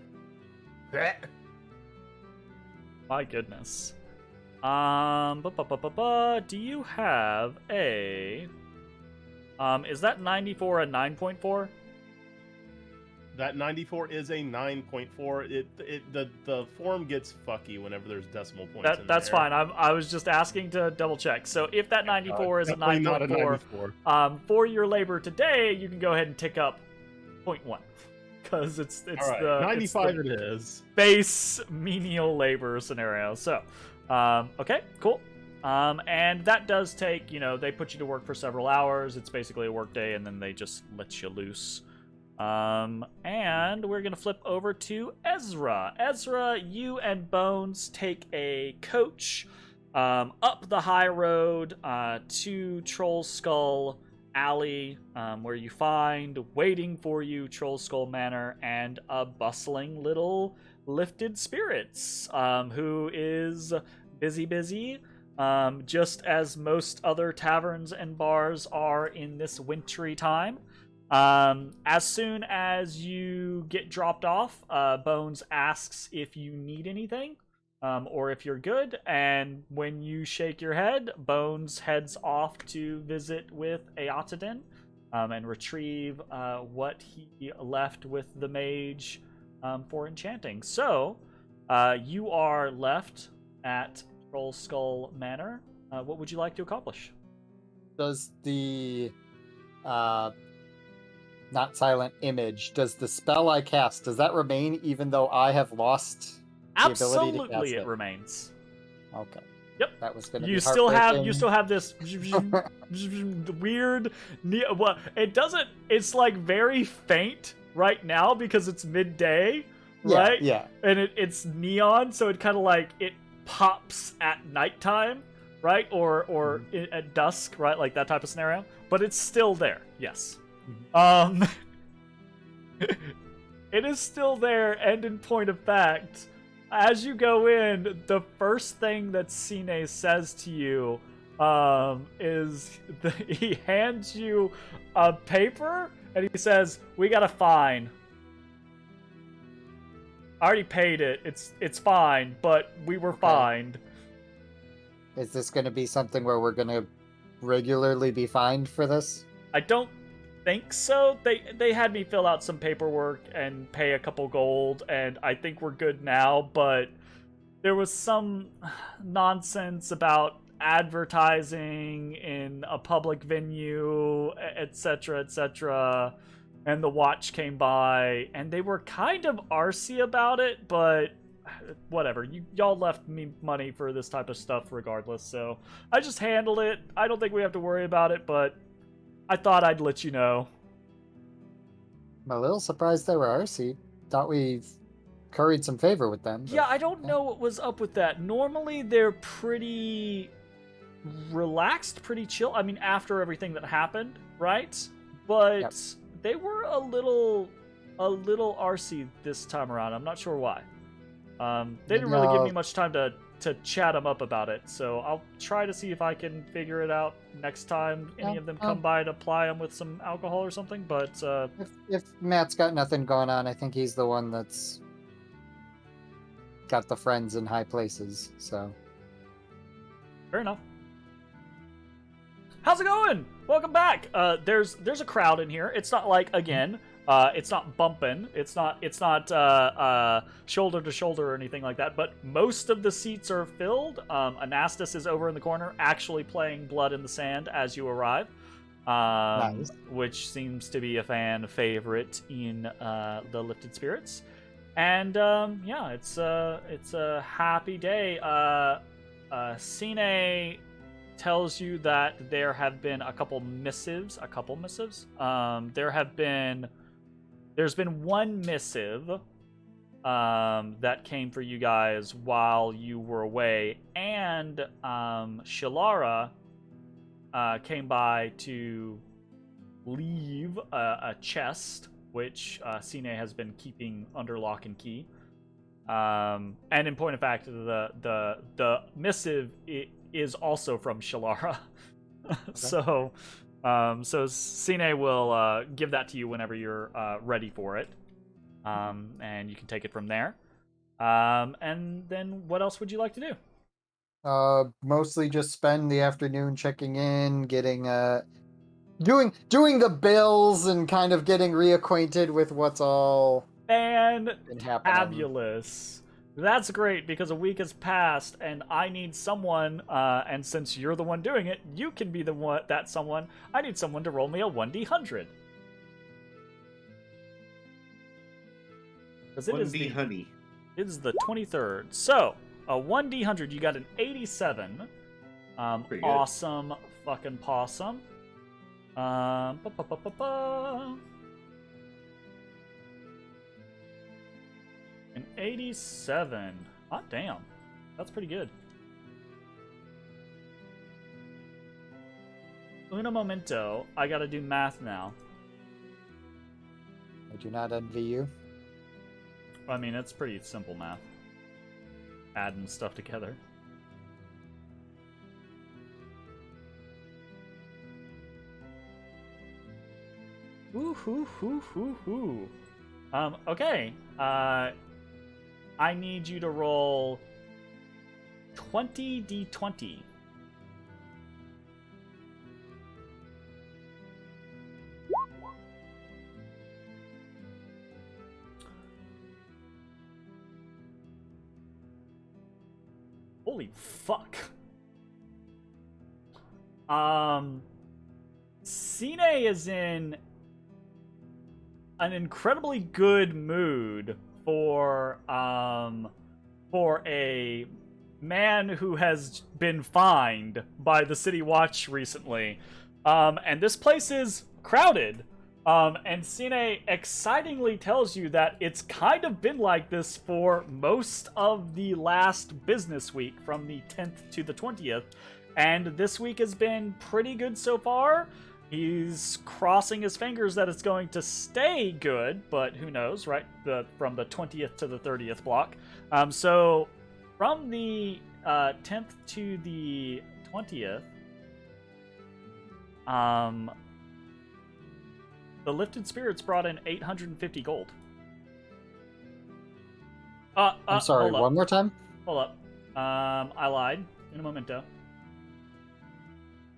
My goodness. Do you have a is that 94 a 9.4? That 94 is a 9.4. The form gets fucky whenever there's decimal points. That's fine. I was just asking to double check. So if that 94 is a 9.4, for your labor today, you can go ahead and tick up 0.1 because it's right, the 95. It's the it is base menial labor scenario. So, okay, cool. And that does take, you know, they put you to work for several hours. It's basically a work day, and then they just let you loose. And we're gonna flip over to Ezrah. Ezrah, you and Bones take a coach up the high road to Troll Skull Alley, where you find waiting for you Troll Skull Manor and a bustling little lifted spirits, who is busy, just as most other taverns and bars are in this wintry time. As soon as you get dropped off, Bones asks if you need anything, or if you're good, and when you shake your head, Bones heads off to visit with Eotodin, and retrieve what he left with the mage for enchanting. So, you are left at Troll Skull Manor. What would you like to accomplish? Does the not silent image, does the spell I cast, does that remain even though I have lost the ability to cast Absolutely, it it? remains. Okay. Yep. That was going to You be still have this weird. Well, it doesn't. It's like very faint right now because it's midday, right? Yeah. And it's neon, so it kind of like it pops at nighttime, right? Or at dusk, right? Like that type of scenario. But it's still there. Yes. It is still there, and in point of fact, as you go in, the first thing that Sine says to you is he hands you a paper, and he says, "We got a fine. I already paid it. It's fine, but we were fined." Is this going to be something where we're going to regularly be fined for this? I don't think so. They had me fill out some paperwork and pay a couple gold, and I think we're good now, but there was some nonsense about advertising in a public venue, etc., and the watch came by, and they were kind of arsy about it, but whatever. Y'all left me money for this type of stuff regardless, so I just handled it. I don't think we have to worry about it, but I thought I'd let you know. I'm a little surprised they were RC. Thought we curried some favor with them. Yeah, I don't know what was up with that. Normally, they're pretty relaxed, pretty chill. I mean, after everything that happened, right? But they were a little RC this time around. I'm not sure why. They didn't really give me much time to chat them up about it, so I'll try to see if I can figure it out next time any of them come by to ply them with some alcohol or something, but if Matt's got nothing going on, I think he's the one that's got the friends in high places, so fair enough. How's it going? Welcome back. There's a crowd in here. It's not like, again, it's not bumping. It's not shoulder to shoulder or anything like that. But most of the seats are filled. Anastas is over in the corner, actually playing Blood in the Sand as you arrive, nice. Which seems to be a fan favorite in the Lifted Spirits. And yeah, it's a happy day. Sine tells you that there have been a couple missives. There's been one missive that came for you guys while you were away, and Shalara came by to leave a chest, which Sine has been keeping under lock and key. And in point of fact, the missive is also from Shalara. Okay. So Sine will give that to you whenever you're ready for it, and you can take it from there. And then what else would you like to do? Mostly just spend the afternoon checking in, getting doing the bills, and kind of getting reacquainted with what's all been happening. Fabulous. That's great, because a week has passed, and I need someone, and since you're the one doing it, you can be the one, that someone. I need someone to roll me a 1d100. Because it is honey. It is the 23rd. So, a 1d100, you got an 87. Awesome fucking possum. An 87. Hot damn. That's pretty good. Uno momento. I gotta do math now. I do not envy you. I mean, it's pretty simple math. Adding stuff together. Ooh, hoo, hoo, hoo, hoo. Okay. I need you to roll 20d20. Holy fuck. Cine is in an incredibly good mood for a man who has been fined by the City Watch recently. And this place is crowded. And Cine excitingly tells you that it's kind of been like this for most of the last business week, from the 10th to the 20th. And this week has been pretty good so far. He's crossing his fingers that it's going to stay good, but who knows, right? From the 20th to the 30th block. So from the 10th to the 20th, the Lifted Spirits brought in 850 gold. I'm sorry, one more time? Hold up. I lied. In a momento.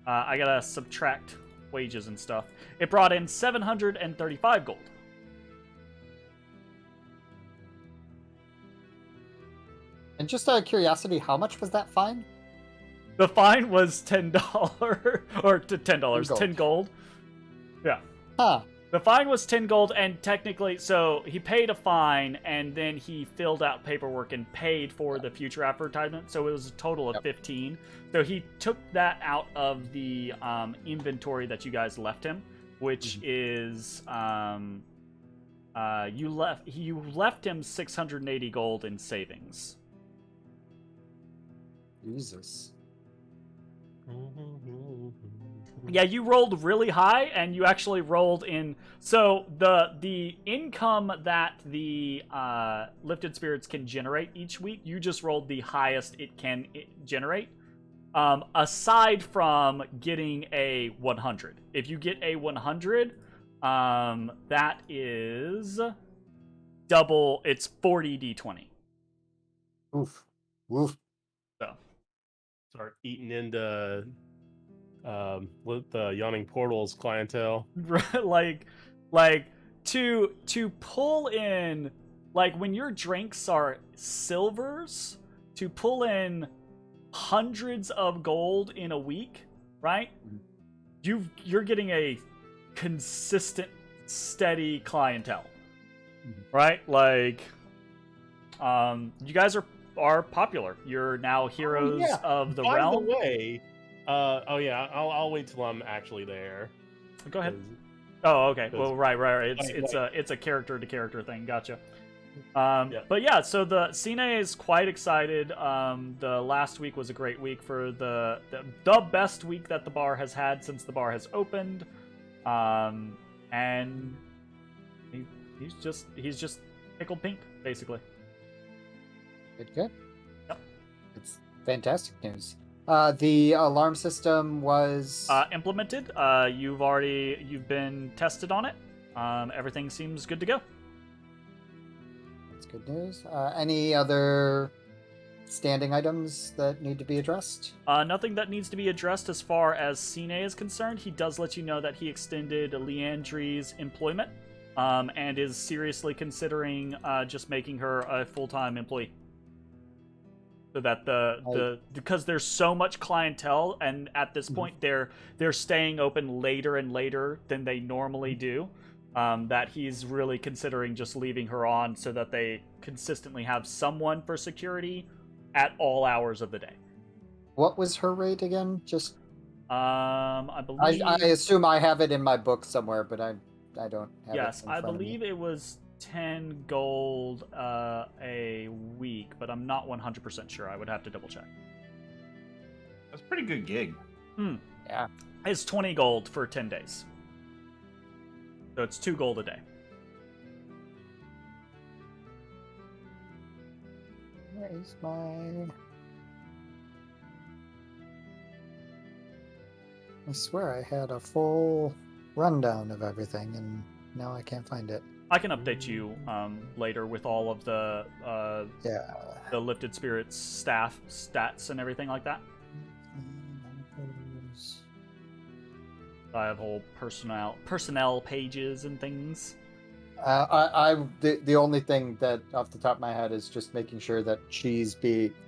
I gotta subtract wages and stuff. It brought in 735 gold. And just out of curiosity, how much was that fine? The fine was $10 or to $10, 10 gold. Yeah. Huh. The fine was 10 gold, and technically, so he paid a fine, and then he filled out paperwork and paid for the future advertisement, so it was a total of 15. So he took that out of the inventory that you guys left him, which is you left him 680 gold in savings. Jesus. Yeah, you rolled really high, and you actually rolled in. So the income that the Lifted Spirits can generate each week, you just rolled the highest it can generate. Aside from getting a 100. If you get a 100, that is double. It's 40 d20. Oof. Oof. So Start eating into with the Yawning Portal's clientele. like to pull in, like, when your drinks are silvers, to pull in hundreds of gold in a week, right? You're getting a consistent, steady clientele, right? Like, you guys are popular. You're now heroes of the realm. By the way, I'll wait till I'm actually there. Go ahead. Oh, okay. Well, right. It's a character to character thing. Gotcha. But yeah, so the Cine is quite excited. The last week was a great week for the best week that the bar has had since the bar has opened. And he's just pickled pink, basically. Good. Yep. It's fantastic news. The alarm system was implemented. You've been tested on it. Everything seems good to go. That's good news. Any other standing items that need to be addressed? Nothing that needs to be addressed as far as Cine is concerned. He does let you know that he extended Leandri's employment, and is seriously considering just making her a full-time employee. So that because there's so much clientele, and at this point they're staying open later and later than they normally do, that he's really considering just leaving her on so that they consistently have someone for security at all hours of the day. What was her rate again? Just I believe I assume I have it in my book somewhere, but I don't have yes, it in I front of me. believe it was 10 gold a week, but I'm not 100% sure. I would have to double check. That's a pretty good gig. Yeah. It's 20 gold for 10 days. So it's 2 gold a day. Where's my... I swear I had a full rundown of everything, and now I can't find it. I can update you later with all of the Lifted Spirits staff stats and everything like that. I have whole personnel pages and things. The only thing that off the top of my head is just making sure that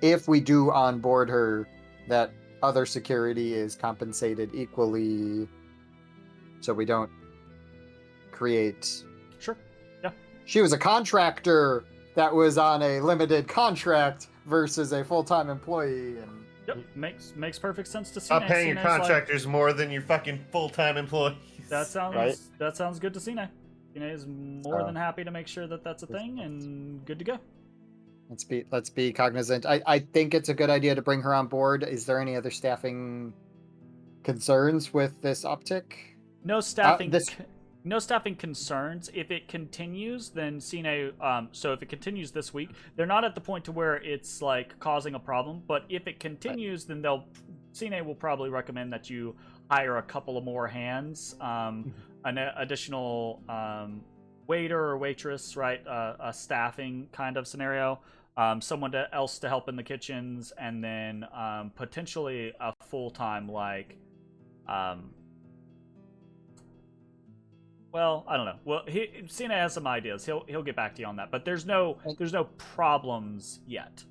if we do onboard her, that other security is compensated equally, so we don't create. Sure. Yeah. She was a contractor that was on a limited contract versus a full-time employee, and Yep. Makes perfect sense to see. Stop paying your contractors more than your fucking full-time employees. That sounds Right. That sounds good to Cine. Cine is more than happy to make sure that that's a thing and good to go. let's be cognizant. I think it's a good idea to bring her on board. Is there any other staffing concerns with this uptick? No staffing. No staffing concerns. If it continues, then Cine. So if it continues this week, they're not at the point to where it's like causing a problem. But if it continues, then Cine will probably recommend that you hire a couple of more hands, an additional waiter or waitress, right? A staffing kind of scenario. Someone else to help in the kitchens, and then potentially a full-time well, I don't know. Well, Cena has some ideas. He'll get back to you on that. But there's no problems yet.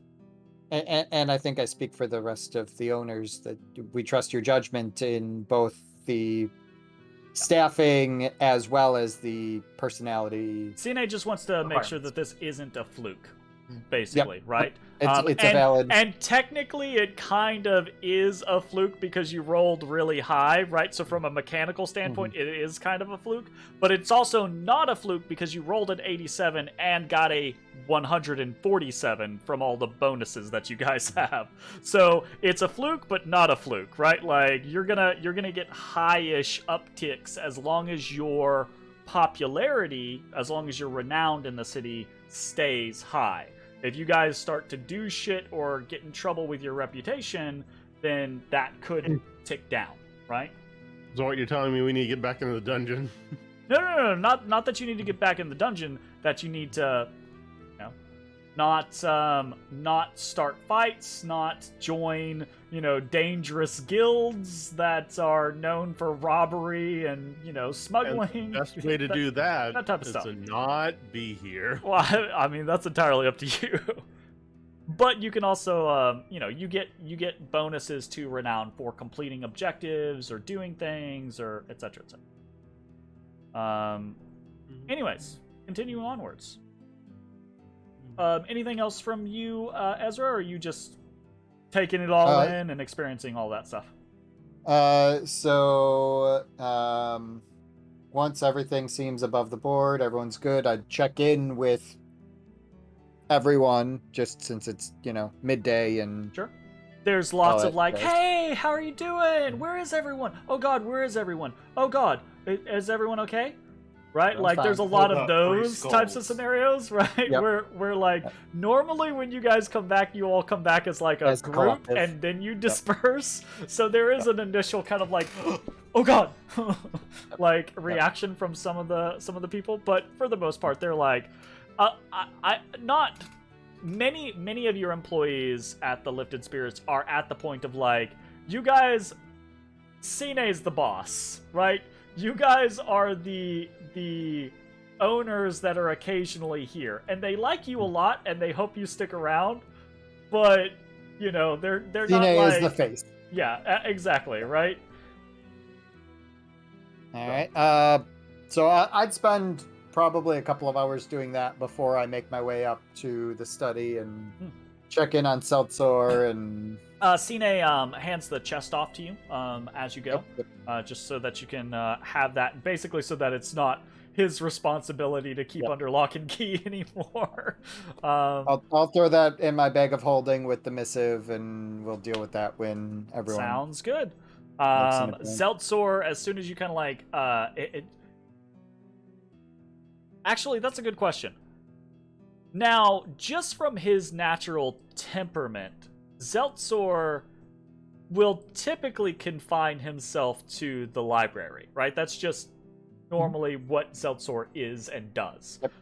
And I think I speak for the rest of the owners that we trust your judgment in both the staffing as well as the personality. Cena just wants to make sure that this isn't a fluke, basically, right? It's a valid. And technically, it kind of is a fluke because you rolled really high, right? So from a mechanical standpoint, it is kind of a fluke. But it's also not a fluke because you rolled an 87 and got a 147 from all the bonuses that you guys have. So it's a fluke, but not a fluke, right? Like you're gonna get high-ish upticks as long as your popularity, as long as you're renowned in the city, stays high. If you guys start to do shit or get in trouble with your reputation, then that could tick down, right? So what you're telling me, we need to get back into the dungeon? No, not that you need to get back in the dungeon, that you need to, not start fights, not join, dangerous guilds that are known for robbery and, smuggling. And the best way to do that type of is stuff. to not be here. Well, I mean, that's entirely up to you. But you can also, you get bonuses to renown for completing objectives or doing things or et cetera, et cetera. Anyways, continuing onwards. Anything else from you, Ezra, or are you just taking it all in and experiencing all that stuff? Once everything seems above the board, everyone's good, I'd check in with everyone, just since it's, midday and... Sure. There's lots of like, hey, how are you doing? Where is everyone? Oh God, where is everyone? Oh God, is everyone okay? Right? Like, there's a lot of those types of scenarios, right? Yep. Where like, normally when you guys come back, you all come back as like a group, and then you disperse. So there is an initial kind of like, oh God, like reaction from some of the people. But for the most part, they're like, not many of your employees at the Lifted Spirits are at the point of like, you guys, Cine's the boss, right? You guys are the owners that are occasionally here, and they like you a lot, and they hope you stick around. But they're not like... Cine is the face. Yeah, exactly, right? All right. So I'd spend probably a couple of hours doing that before I make my way up to the study and check in on Seltzor and... Cine hands the chest off to you as you go, just so that you can have that, basically so that it's not his responsibility to keep under lock and key anymore. I'll throw that in my bag of holding with the missive, and we'll deal with that when everyone... Sounds good. Zeltzor, as soon as you kind of like... Actually, that's a good question. Now, just from his natural temperament, Zeltzor will typically confine himself to the library, right? That's just normally what Zeltzor is and does. Yep.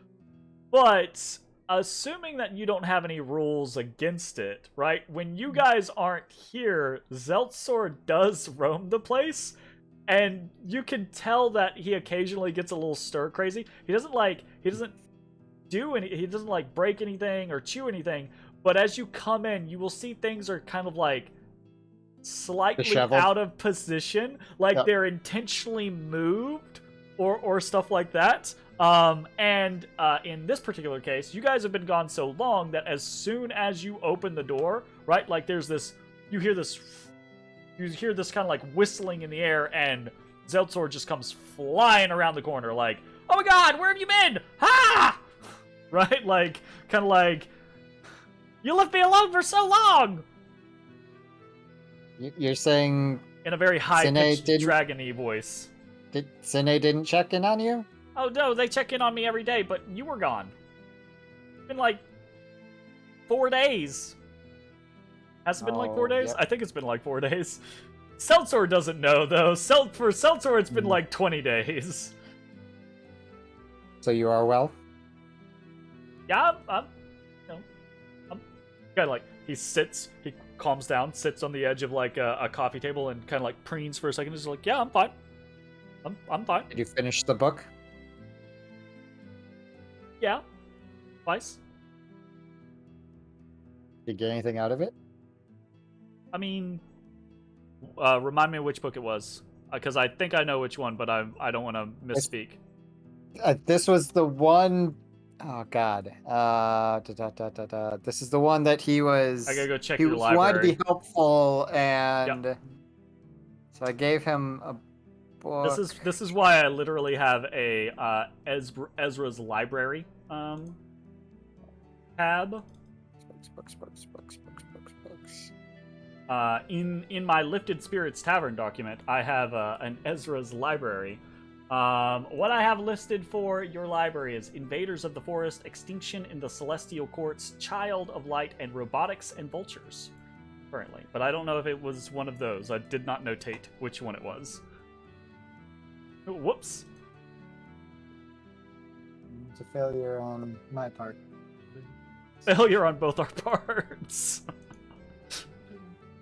But assuming that you don't have any rules against it, right? When you guys aren't here, Zeltzor does roam the place, And you can tell that he occasionally gets a little stir crazy. He doesn't do any, he doesn't like break anything or chew anything, but as you come in, you will see things are kind of like slightly Disheveled. out of position, like Yep. they're intentionally moved or stuff like that. And in this particular case, you guys have been gone so long that as soon as you open the door, right, like there's this, you hear this kind of like whistling in the air, and Zeltzor just comes flying around the corner like, oh my god, where have you been? Ha! Right? Like, kind of like, you left me alone for so long! You're saying In a very high-pitched, didn't- dragon-y voice. Sine didn't check in on you? Oh no, they check in on me every day, but you were gone. It's been like 4 days. Has it been like 4 Oh, days? yep. I think it's been like 4 days. Seltzor doesn't know, though. For Seltzor, it's been like 20 days. So you are well? Yeah, I'm kind of like, he calms down, sits on the edge of like a coffee table and kind of like preens for a second. He's like, yeah, I'm fine. I'm fine. Did you finish the book? Yeah. Twice. Did you get anything out of it? I mean, remind me which book it was, because I think I know which one, but I don't want to misspeak. This was the one oh god. This is the one that he was. I gotta go check he your wanted to library. be helpful, and so I gave him a book. This is why I literally have a Ezra's library tab. Books. In my Lifted Spirits Tavern document, I have an Ezra's library. What I have listed for your library is Invaders of the Forest, Extinction in the Celestial Courts, Child of Light, and Robotics and Vultures, currently. But I don't know if it was one of those. I did not notate which one it was. Oh, whoops. It's a failure on my part. Failure on both our parts.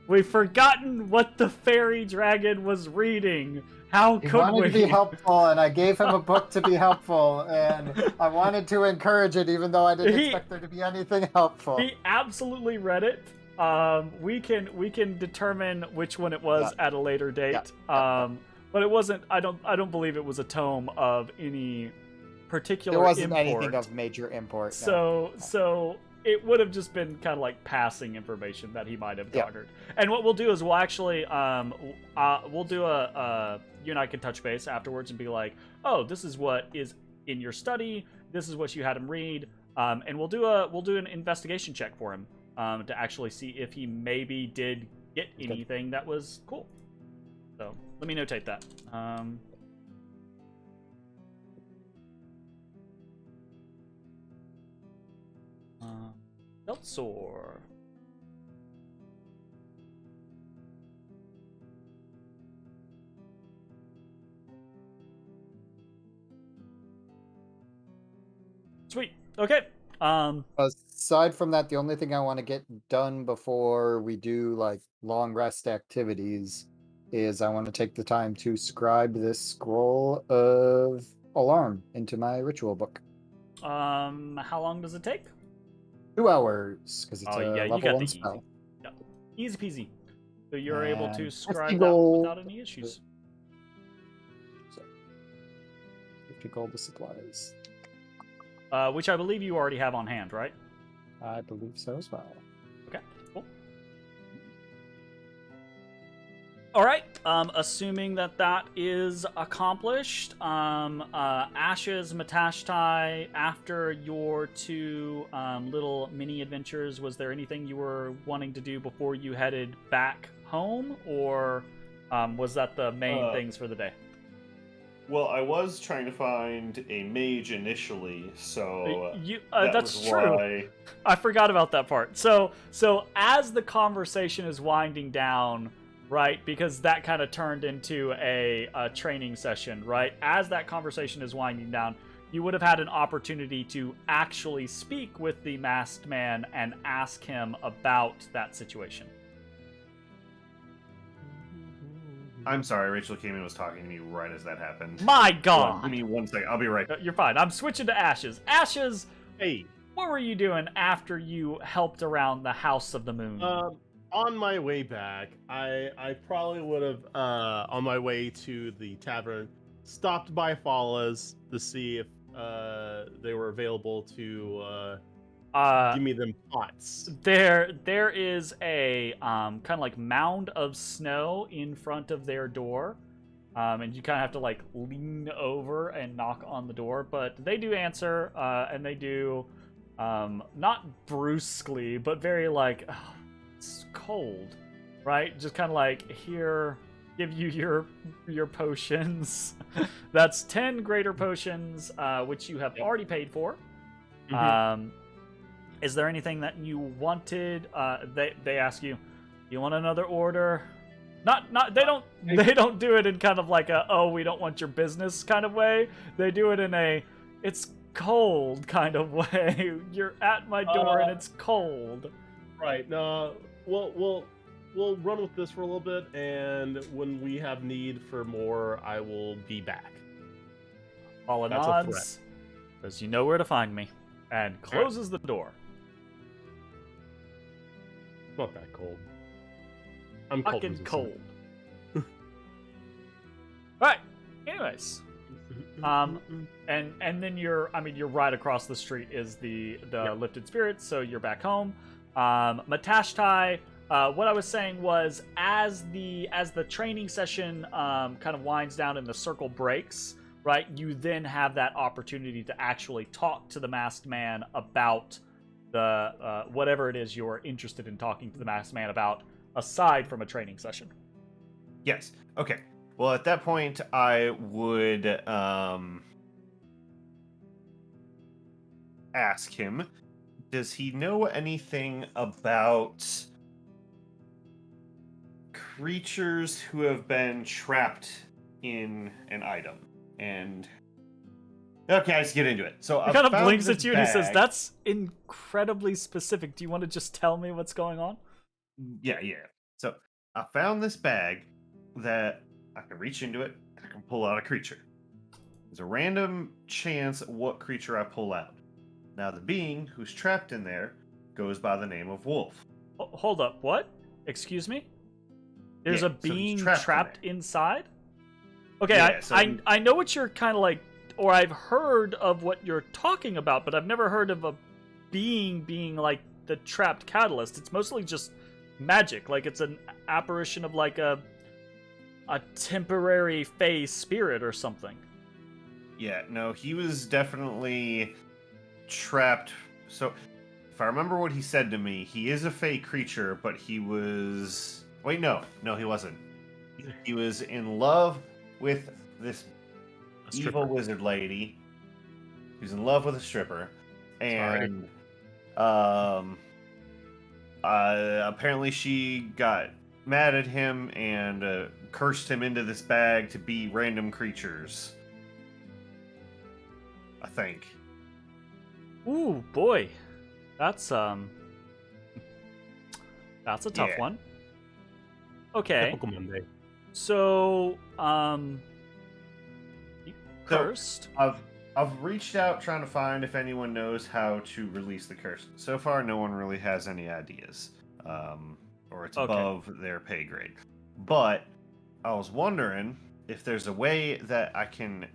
We've forgotten what the fairy dragon was reading. How He could wanted we? to be helpful, and I gave him a book to be helpful, and I wanted to encourage it, even though I didn't expect there to be anything helpful. He absolutely read it. We can determine which one it was at a later date. But it wasn't. I don't believe it was a tome of any particular. There wasn't import. anything of major import. So it would have just been kind of like passing information that he might have garnered. And what we'll do is we'll actually we'll do you and I can touch base afterwards and be like, oh, this is what is in your study. This is what you had him read. And we'll do an investigation check for him to actually see if he maybe did get anything that was cool. So let me notate that. Zeltzor. Sweet. Okay. Aside from that, the only thing I want to get done before we do like long rest activities is I want to take the time to scribe this scroll of alarm into my ritual book. How long does it take? 2 hours, because it's a you level got 1 the spell. easy peasy. So you're able to And scribe 50 that gold. without any issues. So, 50 gold to supplies. Which I believe you already have on hand, right? I believe so as well. Okay, cool. All right. Assuming that is accomplished, Ashes, Matashtai, after your two little mini adventures, was there anything you were wanting to do before you headed back home, or was that the main things for the day? Well, I was trying to find a mage initially, so that's true. Why... I forgot about that part. So as the conversation is winding down, right, because that kind of turned into a training session, right? As that conversation is winding down, you would have had an opportunity to actually speak with the masked man and ask him about that situation. I'm sorry, Rachel came in and was talking to me right as that happened. My Hold on, God! give me 1 second. I'll be right back. You're fine. I'm switching to Ashes. Ashes, Hey, what were you doing after you helped around the House of the Moon? on my way back, I probably would have, on my way to the tavern, stopped by Falla's to see if they were available to give me them pots. There is a kind of like mound of snow in front of their door, and you kind of have to like lean over and knock on the door. But they do answer, and they do not brusquely, but very like, "Oh, it's cold, right?" Just kind of like, here, give you your potions. That's 10 greater potions, which you have already paid for. Is there anything that you wanted? They ask you, you want another order? They don't do it in kind of like a, oh, we don't want your business kind of way. They do it in a, it's cold kind of way. You're at my door and it's cold. Right. No. We'll run with this for a little bit, and when we have need for more, I will be back. Paula That's a nods, says you know where to find me, and closes the door. It's not that cold. I'm cold. Fucking cold. Right. Anyways, and then you're right across the street is the Lifted Spirits, so you're back home. Matashtai, what I was saying was as the training session kind of winds down and the circle breaks, right? You then have that opportunity to actually talk to the masked man about the whatever it is you're interested in talking to the masked man about, aside from a training session. Yes. Okay. Well, at that point, I would ask him, does he know anything about creatures who have been trapped in an item? And okay, I just get into it. So He I kind of found blinks this at you and he says, bag. "That's incredibly specific. Do you want to just tell me what's going on?" Yeah. So I found this bag that I can reach into it. I can pull out a creature. There's a random chance what creature I pull out. Now the being who's trapped in there goes by the name of Wolf. Hold up. What? Excuse me? There's Yeah, a so he's being trapped in trapped there. inside? Okay, Yeah, I know what you're kind of like, or I've heard of what you're talking about, but I've never heard of a being like the trapped catalyst. It's mostly just magic. Like it's an apparition of like a temporary fey spirit or something. Yeah, no, he was definitely trapped. So, if I remember what he said to me, he is a fey creature, but he was... Wait, no, he wasn't. He was in love with this evil wizard lady. He was in love with a stripper. And apparently she got mad at him and cursed him into this bag to be random creatures. I think. Ooh, boy. That's a tough Yeah. one. Okay. Typical Monday. So, cursed. I've reached out trying to find if anyone knows how to release the curse. So far, no one really has any ideas, or it's Okay. above their pay grade. But I was wondering if there's a way that I can,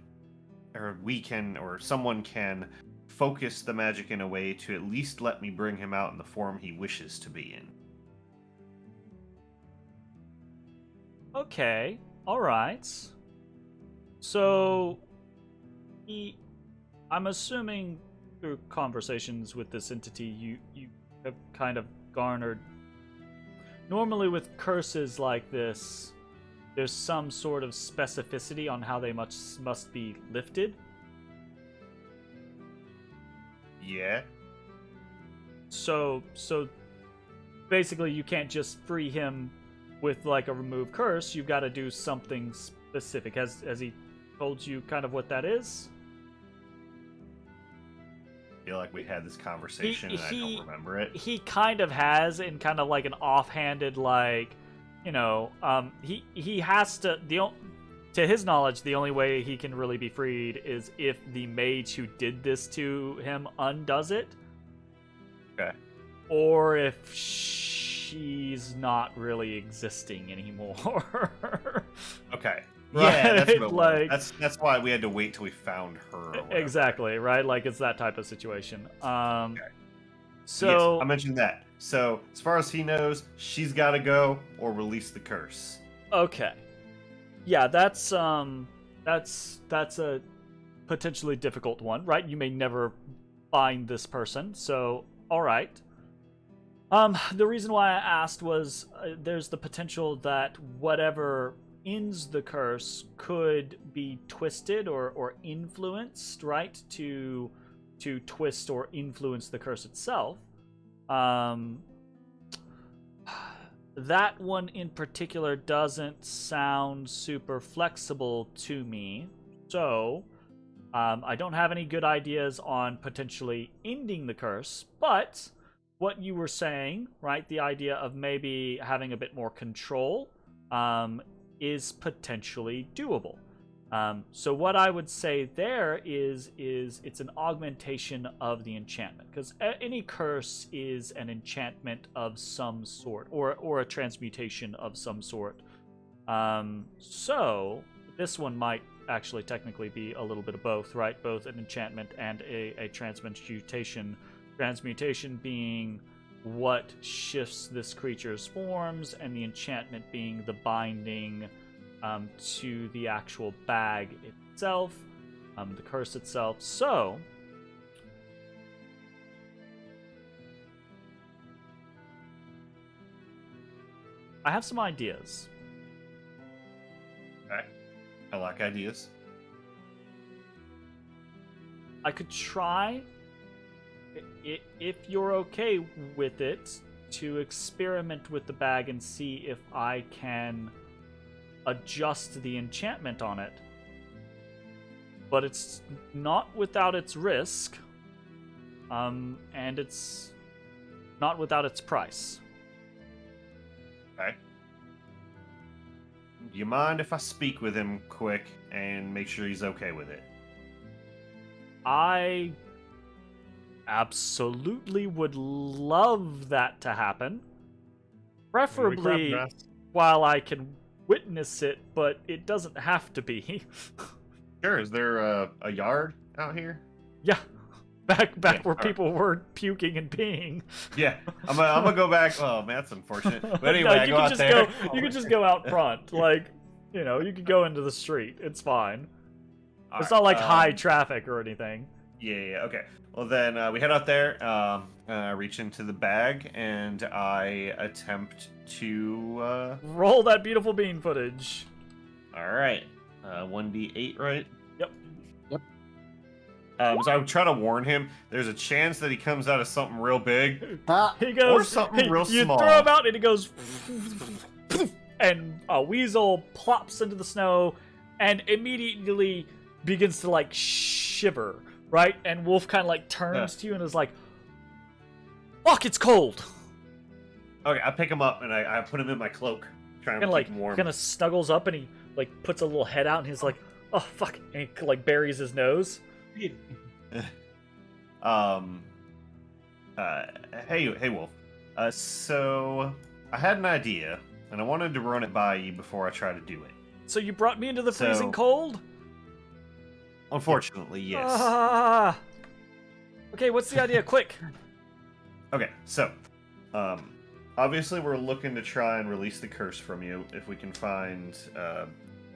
or we can, or someone can focus the magic in a way to at least let me bring him out in the form he wishes to be in. Okay. All right. So, I'm assuming through conversations with this entity, you have kind of garnered. Normally, with curses like this, there's some sort of specificity on how they must be lifted. Yeah. So basically, you can't just free him with like a remove curse. You've got to do something specific. Has he told you kind of what that is? I feel like we had this conversation and I don't remember it. He kind of has in kind of like an offhanded, like, he has to to his knowledge, the only way he can really be freed is if the mage who did this to him undoes it. Okay. Or if she's not really existing anymore. Okay. Right? Yeah, that's what it like, was. That's why we had to wait till we found her. Or whatever. Exactly, right? Like, it's that type of situation. Okay. So yes, I mentioned that. So as far as he knows, she's got to go or release the curse. okay. Yeah, that's a potentially difficult one, right? You may never find this person, so all right. The reason why I asked was there's the potential that whatever ends the curse could be twisted or influenced, right? To twist or influence the curse itself. That one in particular doesn't sound super flexible to me, so I don't have any good ideas on potentially ending the curse, but what you were saying, right, the idea of maybe having a bit more control is potentially doable. So what I would say there is it's an augmentation of the enchantment, because any curse is an enchantment of some sort, or a transmutation of some sort. So this one might actually technically be a little bit of both, right? Both an enchantment and a transmutation. Transmutation being what shifts this creature's forms, and the enchantment being the binding to the actual bag itself, the curse itself. So, I have some ideas. Okay. I like ideas. I could try, if you're okay with it, to experiment with the bag and see if I can adjust the enchantment on it. But it's not without its risk, and it's not without its price. Okay. Do you mind if I speak with him quick and make sure he's okay with it? I absolutely would love that to happen. Preferably while I can witness it, but it doesn't have to be. Sure. Is there a yard out here? Yeah. Back Yeah, where all people were puking and peeing. Yeah. I'm gonna go back. Oh man, that's unfortunate. But anyway, No, I go out there. You could just go out front. Like, you could go into the street. It's fine. All It's right, not like high traffic or anything. Yeah. Okay. Well, then we head out there. Reach into the bag, and I attempt to. Roll that beautiful bean footage. All right. 1d8, right? Yep. So I would try to warn him. There's a chance that he comes out of something real big. He goes, Or something real you small. throw him out, and he goes, and a weasel plops into the snow, and immediately begins to like shiver, right? And Wolf kind of like turns to you and is like, "Fuck, it's cold." Okay, I pick him up and I put him in my cloak, trying to Kind of keep him warm. kind of snuggles up, and he like puts a little head out, and he's like, "Oh fuck," and he like buries his nose. Hey, Wolf. So I had an idea, and I wanted to run it by you before I try to do it. So you brought me into the freezing So- cold? Unfortunately, yes. Ah. Okay, what's the idea? Quick. Okay, so, obviously we're looking to try and release the curse from you if we can find,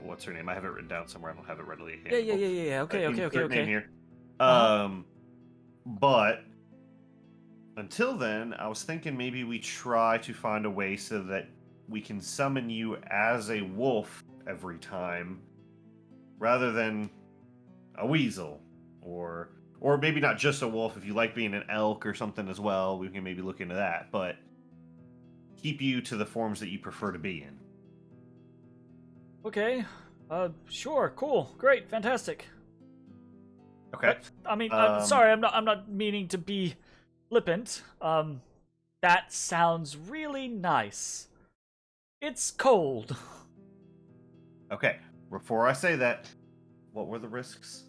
what's her name? I have it written down somewhere. I don't have it readily at hand. Yeah. Okay. Here. Uh-huh. But until then, I was thinking maybe we try to find a way so that we can summon you as a wolf every time, rather than a weasel, or maybe not just a wolf. If you like being an elk or something as well, we can maybe look into that. But keep you to the forms that you prefer to be in. Okay. Sure. Cool. Great. Fantastic. Okay. I mean, I'm sorry. I'm not meaning to be flippant. That sounds really nice. It's cold. Okay, before I say that, what were the risks?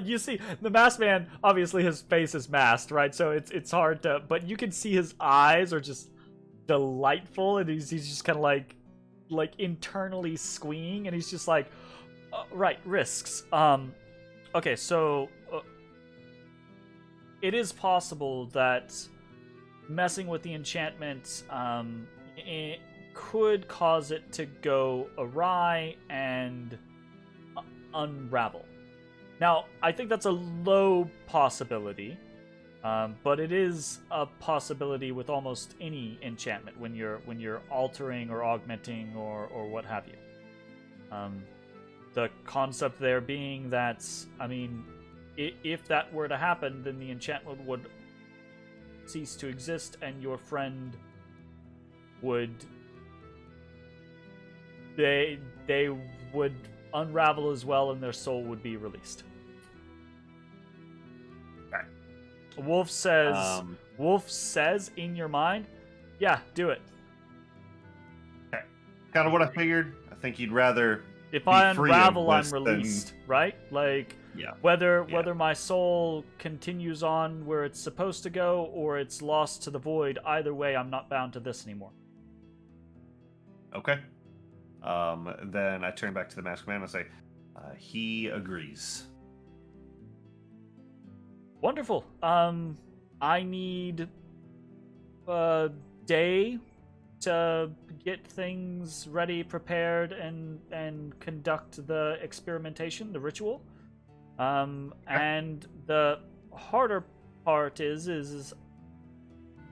You see, the masked man, obviously his face is masked, right? So it's hard to, but you can see his eyes are just delightful, and he's just kind of like internally squeeing, and he's just like, right, risks. Okay, so it is possible that messing with the enchantment, it could cause it to go awry and unravel. Now, I think that's a low possibility, but it is a possibility with almost any enchantment when you're altering or augmenting or what have you. The concept there being that, I mean, if that were to happen, then the enchantment would cease to exist, and your friend would they would unravel as well, and their soul would be released. Okay. Wolf says in your mind, yeah, do it. Okay. Kind of what I figured. I think you'd rather If I free of unravel, I'm this released, right? Like, Yeah. whether my soul continues on where it's supposed to go or it's lost to the void, either way, I'm not bound to this anymore. Okay. Then I turn back to the masked man and say, he agrees. Wonderful. I need a day to get things ready, prepared, and conduct the experimentation, the ritual. And the harder part is,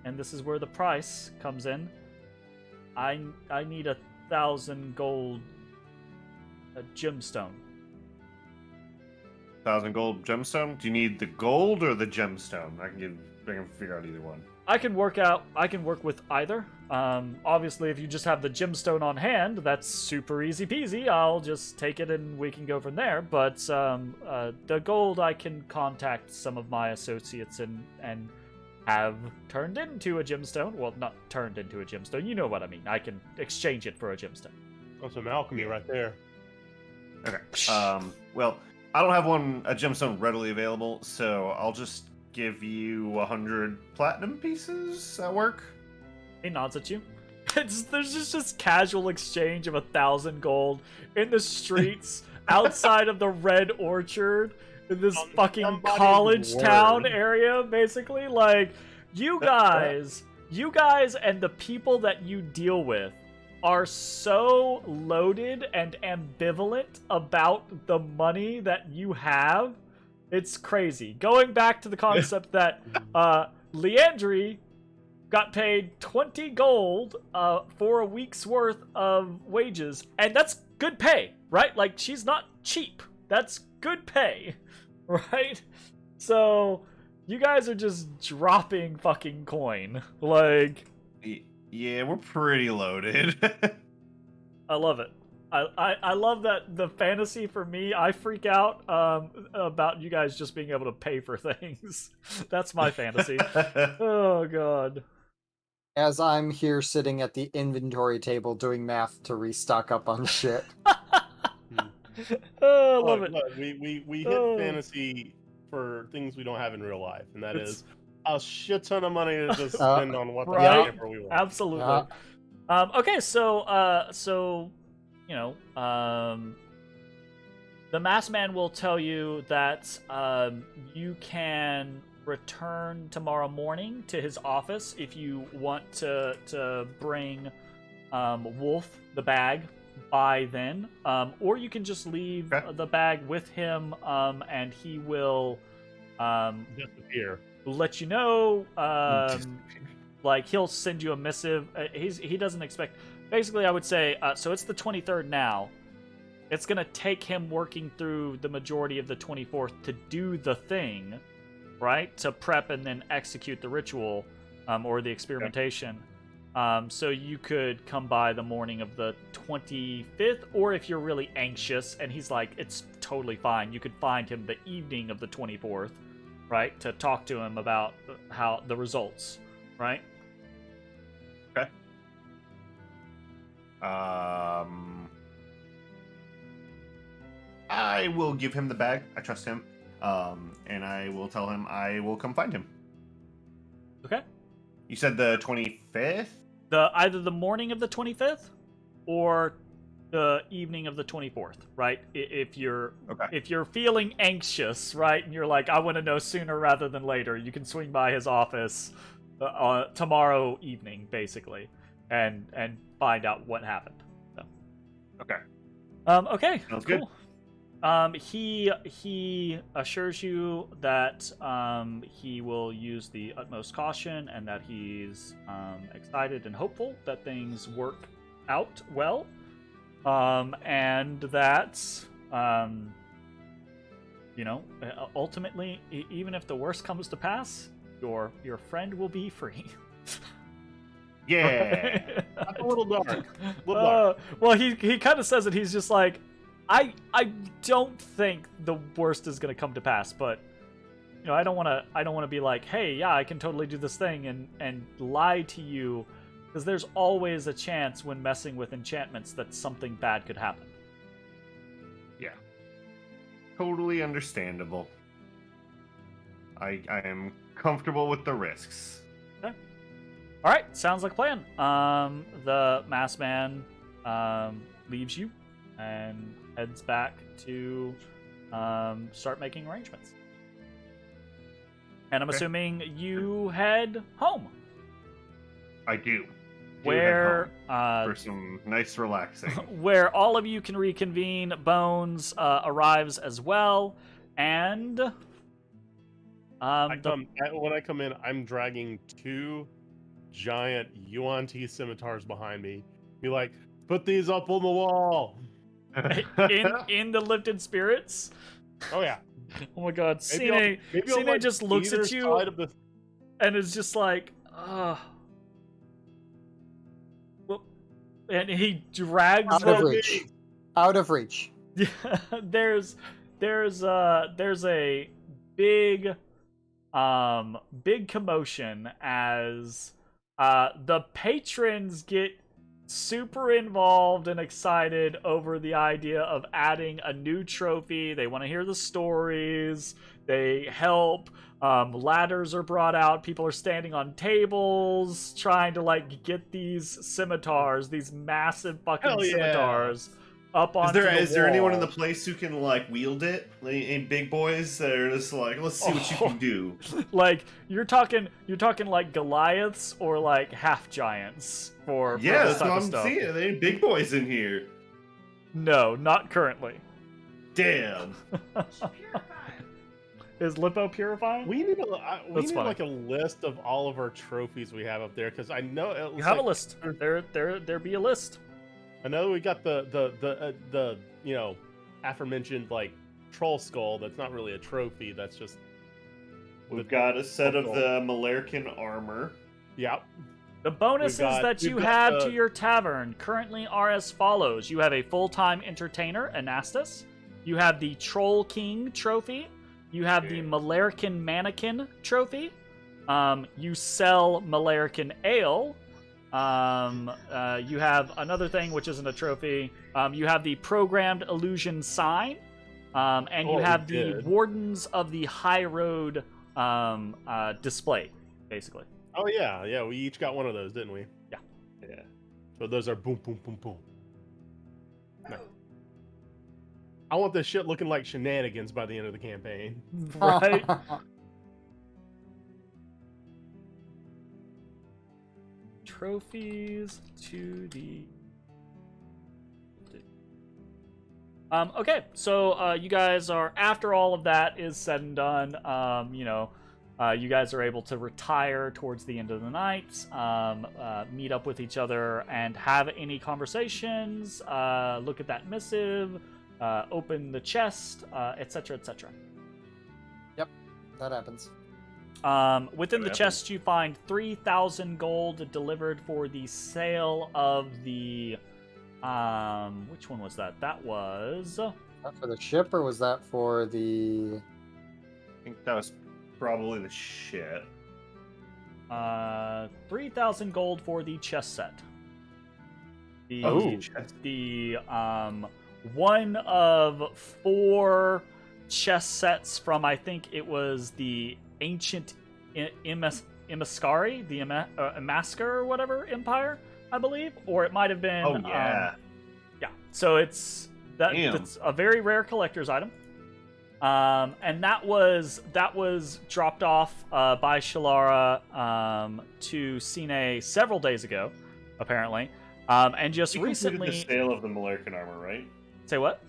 and this is where the price comes in. I need 1,000 gold, a gemstone. 1,000 gold gemstone? Do you need the gold or the gemstone? I can figure out either one. I can work with either. Obviously, if you just have the gemstone on hand, that's super easy peasy. I'll just take it and we can go from there. But the gold, I can contact some of my associates and have turned into a gemstone. Well, not turned into a gemstone. You know what I mean. I can exchange it for a gemstone. That's some alchemy right there. Okay. Well, I don't have a gemstone readily available, so I'll just give you 100 platinum pieces. That work? He nods at you. There's just this casual exchange of 1,000 gold in the streets outside of the Red Orchard in this fucking college town area, basically. Like, you guys and the people that you deal with are so loaded and ambivalent about the money that you have. It's crazy. Going back to the concept that Leandri got paid 20 gold for a week's worth of wages, and that's good pay, right? Like, she's not cheap. That's good pay, right? So, you guys are just dropping fucking coin. Like, yeah, we're pretty loaded. I love it. I love that the fantasy for me, I freak out about you guys just being able to pay for things. That's my fantasy. Oh, God. As I'm here sitting at the inventory table doing math to restock up on shit. Oh, I love it. Look, we hit fantasy for things we don't have in real life, and that is a shit ton of money to just spend on whatever we want. Absolutely. Okay, so you know, the masked man will tell you that you can return tomorrow morning to his office if you want to bring Wolf the bag by then, or you can just leave the bag with him, and he will Disappear. let you know. Like, he'll send you a missive. He doesn't expect. Basically, I would say, so it's the 23rd now. It's going to take him working through the majority of the 24th to do the thing, right? To prep and then execute the ritual, or the experimentation. So you could come by the morning of the 25th, or if you're really anxious and he's like, it's totally fine, you could find him the evening of the 24th, right? To talk to him about how the results, right? Okay. I will give him the bag. I trust him. And I will tell him I will come find him. Okay. You said the 25th? Either the morning of the 25th or the evening of the 24th, right? If you're feeling anxious, right, and you're like, I want to know sooner rather than later, you can swing by his office tomorrow evening, basically, and find out what happened. So. Okay. Okay. Sounds cool. good. He assures you that he will use the utmost caution and that he's excited and hopeful that things work out well, and that ultimately, even if the worst comes to pass, your friend will be free. Yeah. That's a little dark. Dark. Well, he kind of says it. He's just like, I don't think the worst is gonna come to pass, but I don't want to be like, hey, yeah, I can totally do this thing and lie to you, because there's always a chance when messing with enchantments that something bad could happen. Yeah. Totally understandable. I am comfortable with the risks. Okay. All right, sounds like a plan. The masked man leaves you and heads back to start making arrangements. And I'm assuming you head home. I do. Where for some nice relaxing. Where all of you can reconvene. Bones arrives as well, and when I come in, I'm dragging 2 giant Yuan Ti scimitars behind me. Be like, put these up on the wall. in the lifted spirits. Oh yeah. Oh my god, Cine like just looks at you and is just like, well, and he drags out of reach. Out of reach. Yeah, there's a big commotion as the patrons get super involved and excited over the idea of adding a new trophy. They want to hear the stories. They help. Ladders are brought out. People are standing on tables trying to get these scimitars, these massive fucking scimitars, up onto the wall. Is there anyone in the place who can wield it? Any big boys that are just let's see what you can do. You're talking like Goliaths or half giants for that's what I'm stuff. seeing. There ain't big boys in here. No, not currently. Damn. Is Lippo purifying? We need a list of all of our trophies we have up there, because I know you have a list. There be a list. I know we got the aforementioned troll skull. That's not really a trophy. That's just we've got a set of the Malarkin armor. Yep. The bonuses that you had to your tavern currently are as follows: you have a full-time entertainer, Anastas. You have the Troll King trophy. You have the Malarkin Mannequin trophy. You sell Malarkin Ale. You have another thing which isn't a trophy. You have the Programmed Illusion Sign. And you have the Wardens of the High Road display, basically. Oh, yeah. We each got one of those, didn't we? Yeah. So those are boom, boom, boom, boom. No. I want this shit looking like shenanigans by the end of the campaign. Right? Trophies to the... Okay, so you guys are, after all of that is said and done, you guys are able to retire towards the end of the night, meet up with each other and have any conversations, look at that missive, open the chest, etc., etc. Yep, that happens. Within the chest, you find 3,000 gold delivered for the sale of the... which one was that? That was... Was that for the ship, or was that for the... I think that was probably the ship. 3,000 gold for the chest set. The one of 4 chess sets from, I think it was the ancient Imascari, the Imaskar or whatever empire, I believe, or it might have been. Oh yeah. Yeah. So it's a very rare collector's item. And that was dropped off by Shalara to Cine several days ago, apparently. And just recently, completed the sale of the Malarkin armor, right? Say what?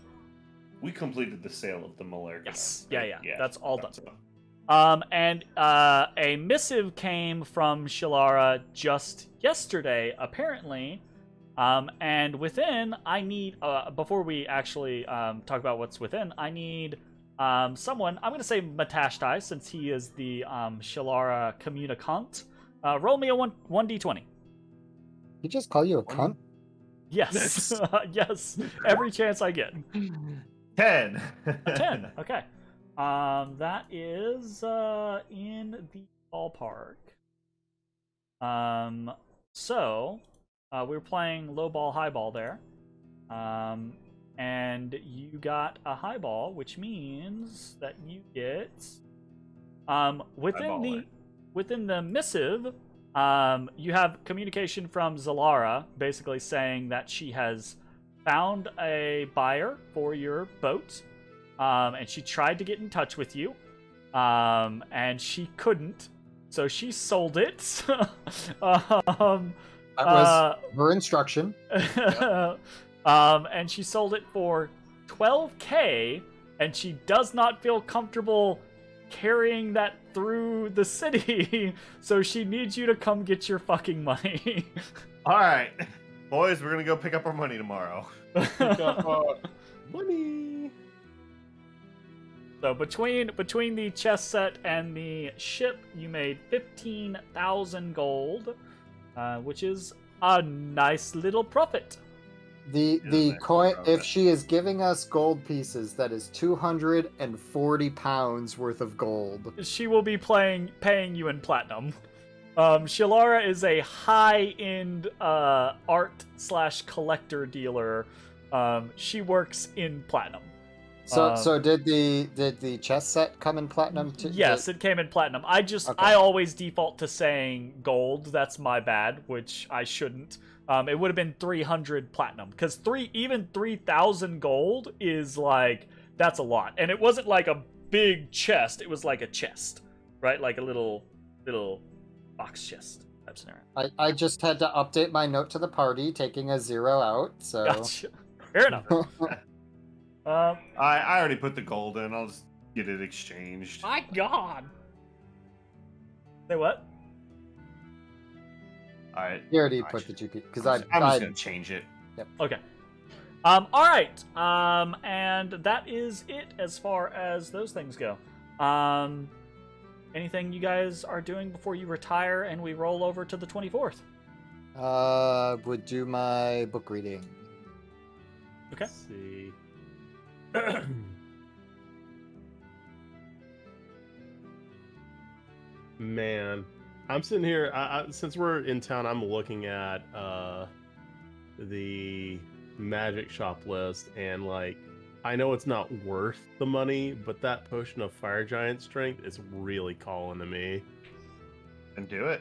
We completed the sale of the Malarkin Yes. armor. Right? Yeah. That's all done. So. And a missive came from Shalara just yesterday, apparently. And within, I need before we actually talk about what's within, I need someone. I'm going to say Matashtai, since he is the Shalara communicant. Roll me a 1d20. He just call you a cunt? Yes. Yes. Every chance I get. 10. A 10. Okay. That is in the ballpark. So we were playing low ball, high ball there. And you got a high ball, which means that you get within the missive, you have communication from Zalara, basically saying that she has found a buyer for your boat, and she tried to get in touch with you, and she couldn't, so she sold it. That was her instruction. And she sold it for $12,000, and she does not feel comfortable carrying that through the city, so she needs you to come get your fucking money. All right, boys, we're gonna go pick up our money tomorrow. Money. So between the chess set and the ship, you made 15,000 gold, which is a nice little profit. The coin, if she is giving us gold pieces, that is 240 pounds worth of gold. She will be paying you in platinum. Shalara is a high-end art/collector dealer. She works in platinum. So did the chess set come in platinum too? Yes, it came in platinum. Okay. I always default to saying gold. That's my bad, which I shouldn't. It would have been 300 platinum, because even 3,000 gold is like, that's a lot. And it wasn't like a big chest, it was like a chest, right? Like a little box chest type scenario. I just had to update my note to the party, taking a 0 out, so... Gotcha. Fair enough. I already put the gold in, I'll just get it exchanged. My god! Say what? Alright. You already put the GP, because I'm just gonna change it. Yep. Okay. Alright. And that is it as far as those things go. Anything you guys are doing before you retire and we roll over to the 24th? Would do my book reading. Okay. Let's see. Man, I'm sitting here. Since we're in town, I'm looking at the magic shop list, and like, I know it's not worth the money, but that potion of fire giant strength is really calling to me. And do it.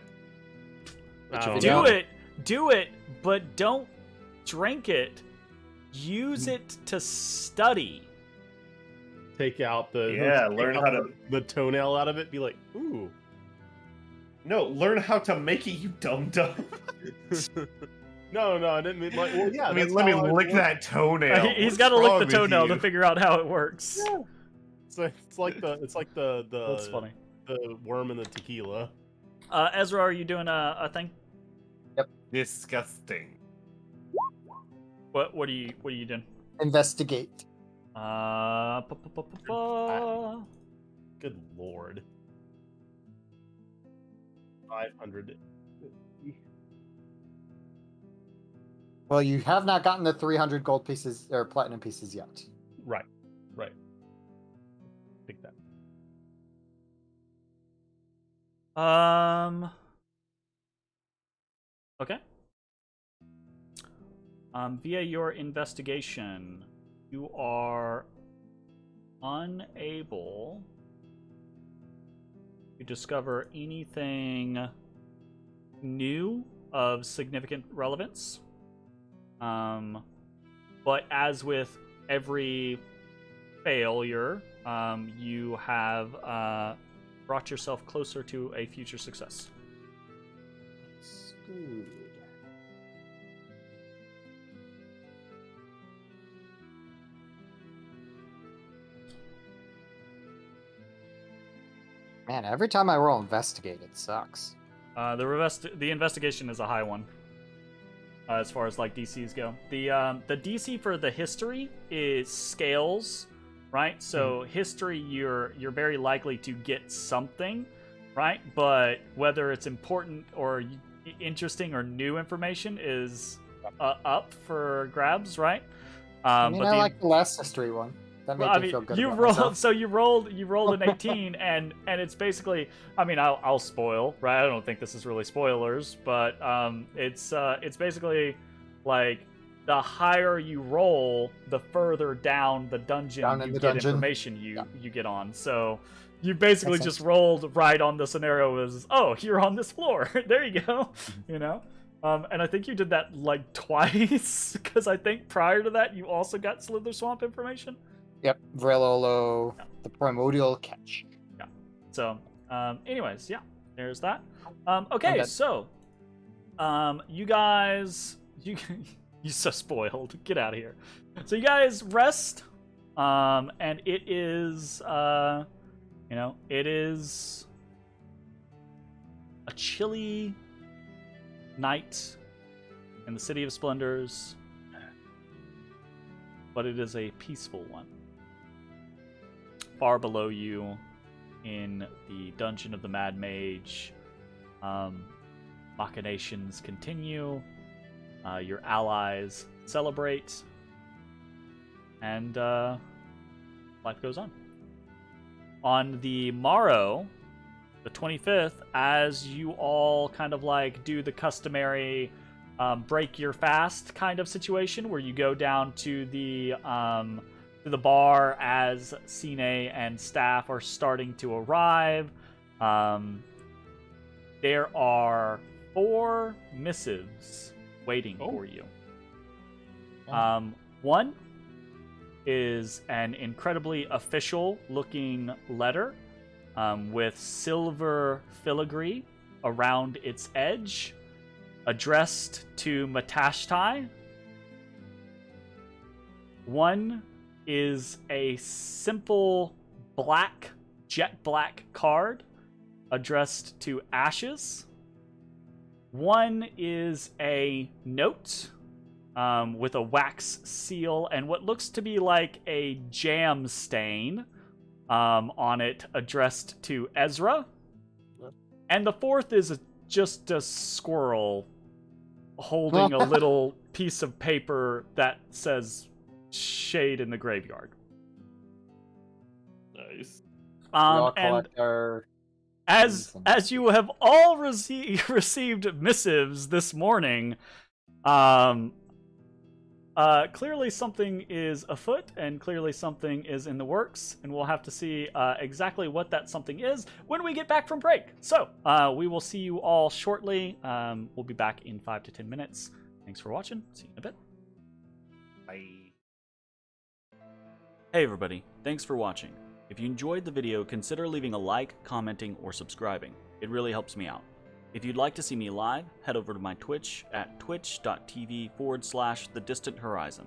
Do it, but don't drink it. Use it to study. Take out the learn how to the toenail out of it. Be like, ooh. No, learn how to make it, you dumb. No, I didn't mean like. Well, yeah. I mean, let me lick that toenail. He's got to lick the toenail to figure out how it works. Yeah. It's like the That's funny. The worm in the tequila. Ezra, are you doing a thing? Yep. Disgusting. What are you doing? Investigate. Good lord. 500. Well, you have not gotten the 300 gold pieces or platinum pieces yet. Right. Take that. Okay. Via your investigation, you are unable to discover anything new of significant relevance. But as with every failure, you have brought yourself closer to a future success. That's good. Man, every time I roll investigate, it sucks. The investigation is a high one, as far as like DCs go. The DC for the history is scales, right? So history, you're very likely to get something, right? But whether it's important or interesting or new information is up for grabs, right? I mean, but I like the last history one. That made me feel good you about rolled myself. so you rolled an 18 and it's basically, I mean, I'll spoil, right? I don't think this is really spoilers, but it's basically like the higher you roll, the further down the dungeon you get information you get on. So you basically just rolled right on the scenario as, oh, you're on this floor. There you go. You know? And I think you did that like twice, because I think prior to that you also got Slither Swamp information. Yep, Vrelolo, the primordial catch. Yeah. So, anyways, yeah, there's that. Okay, so, you guys, you're so spoiled. Get out of here. So you guys rest, and it is, it is a chilly night in the City of Splendors, but it is a peaceful one. Far below you, in the dungeon of the Mad Mage, machinations continue. Your allies celebrate, and life goes on. On the morrow, the 25th, as you all kind of like do the customary break your fast kind of situation, where you go down to the bar as Cine and staff are starting to arrive. There are 4 missives waiting for you. One is an incredibly official looking letter with silver filigree around its edge, addressed to Matashtai. One is a simple jet black card addressed to Ashes. One is a note with a wax seal and what looks to be like a jam stain on it, addressed to Ezrah. And the fourth is just a squirrel holding a little piece of paper that says "Shade in the Graveyard." Nice. And as you have all received missives this morning, clearly something is afoot, and clearly something is in the works, and we'll have to see exactly what that something is when we get back from break. So, we will see you all shortly. We'll be back in 5 to 10 minutes. Thanks for watching. See you in a bit. Bye. Hey everybody, thanks for watching. If you enjoyed the video, consider leaving a like, commenting, or subscribing. It really helps me out. If you'd like to see me live, head over to my Twitch at twitch.tv/thedistanthorizon.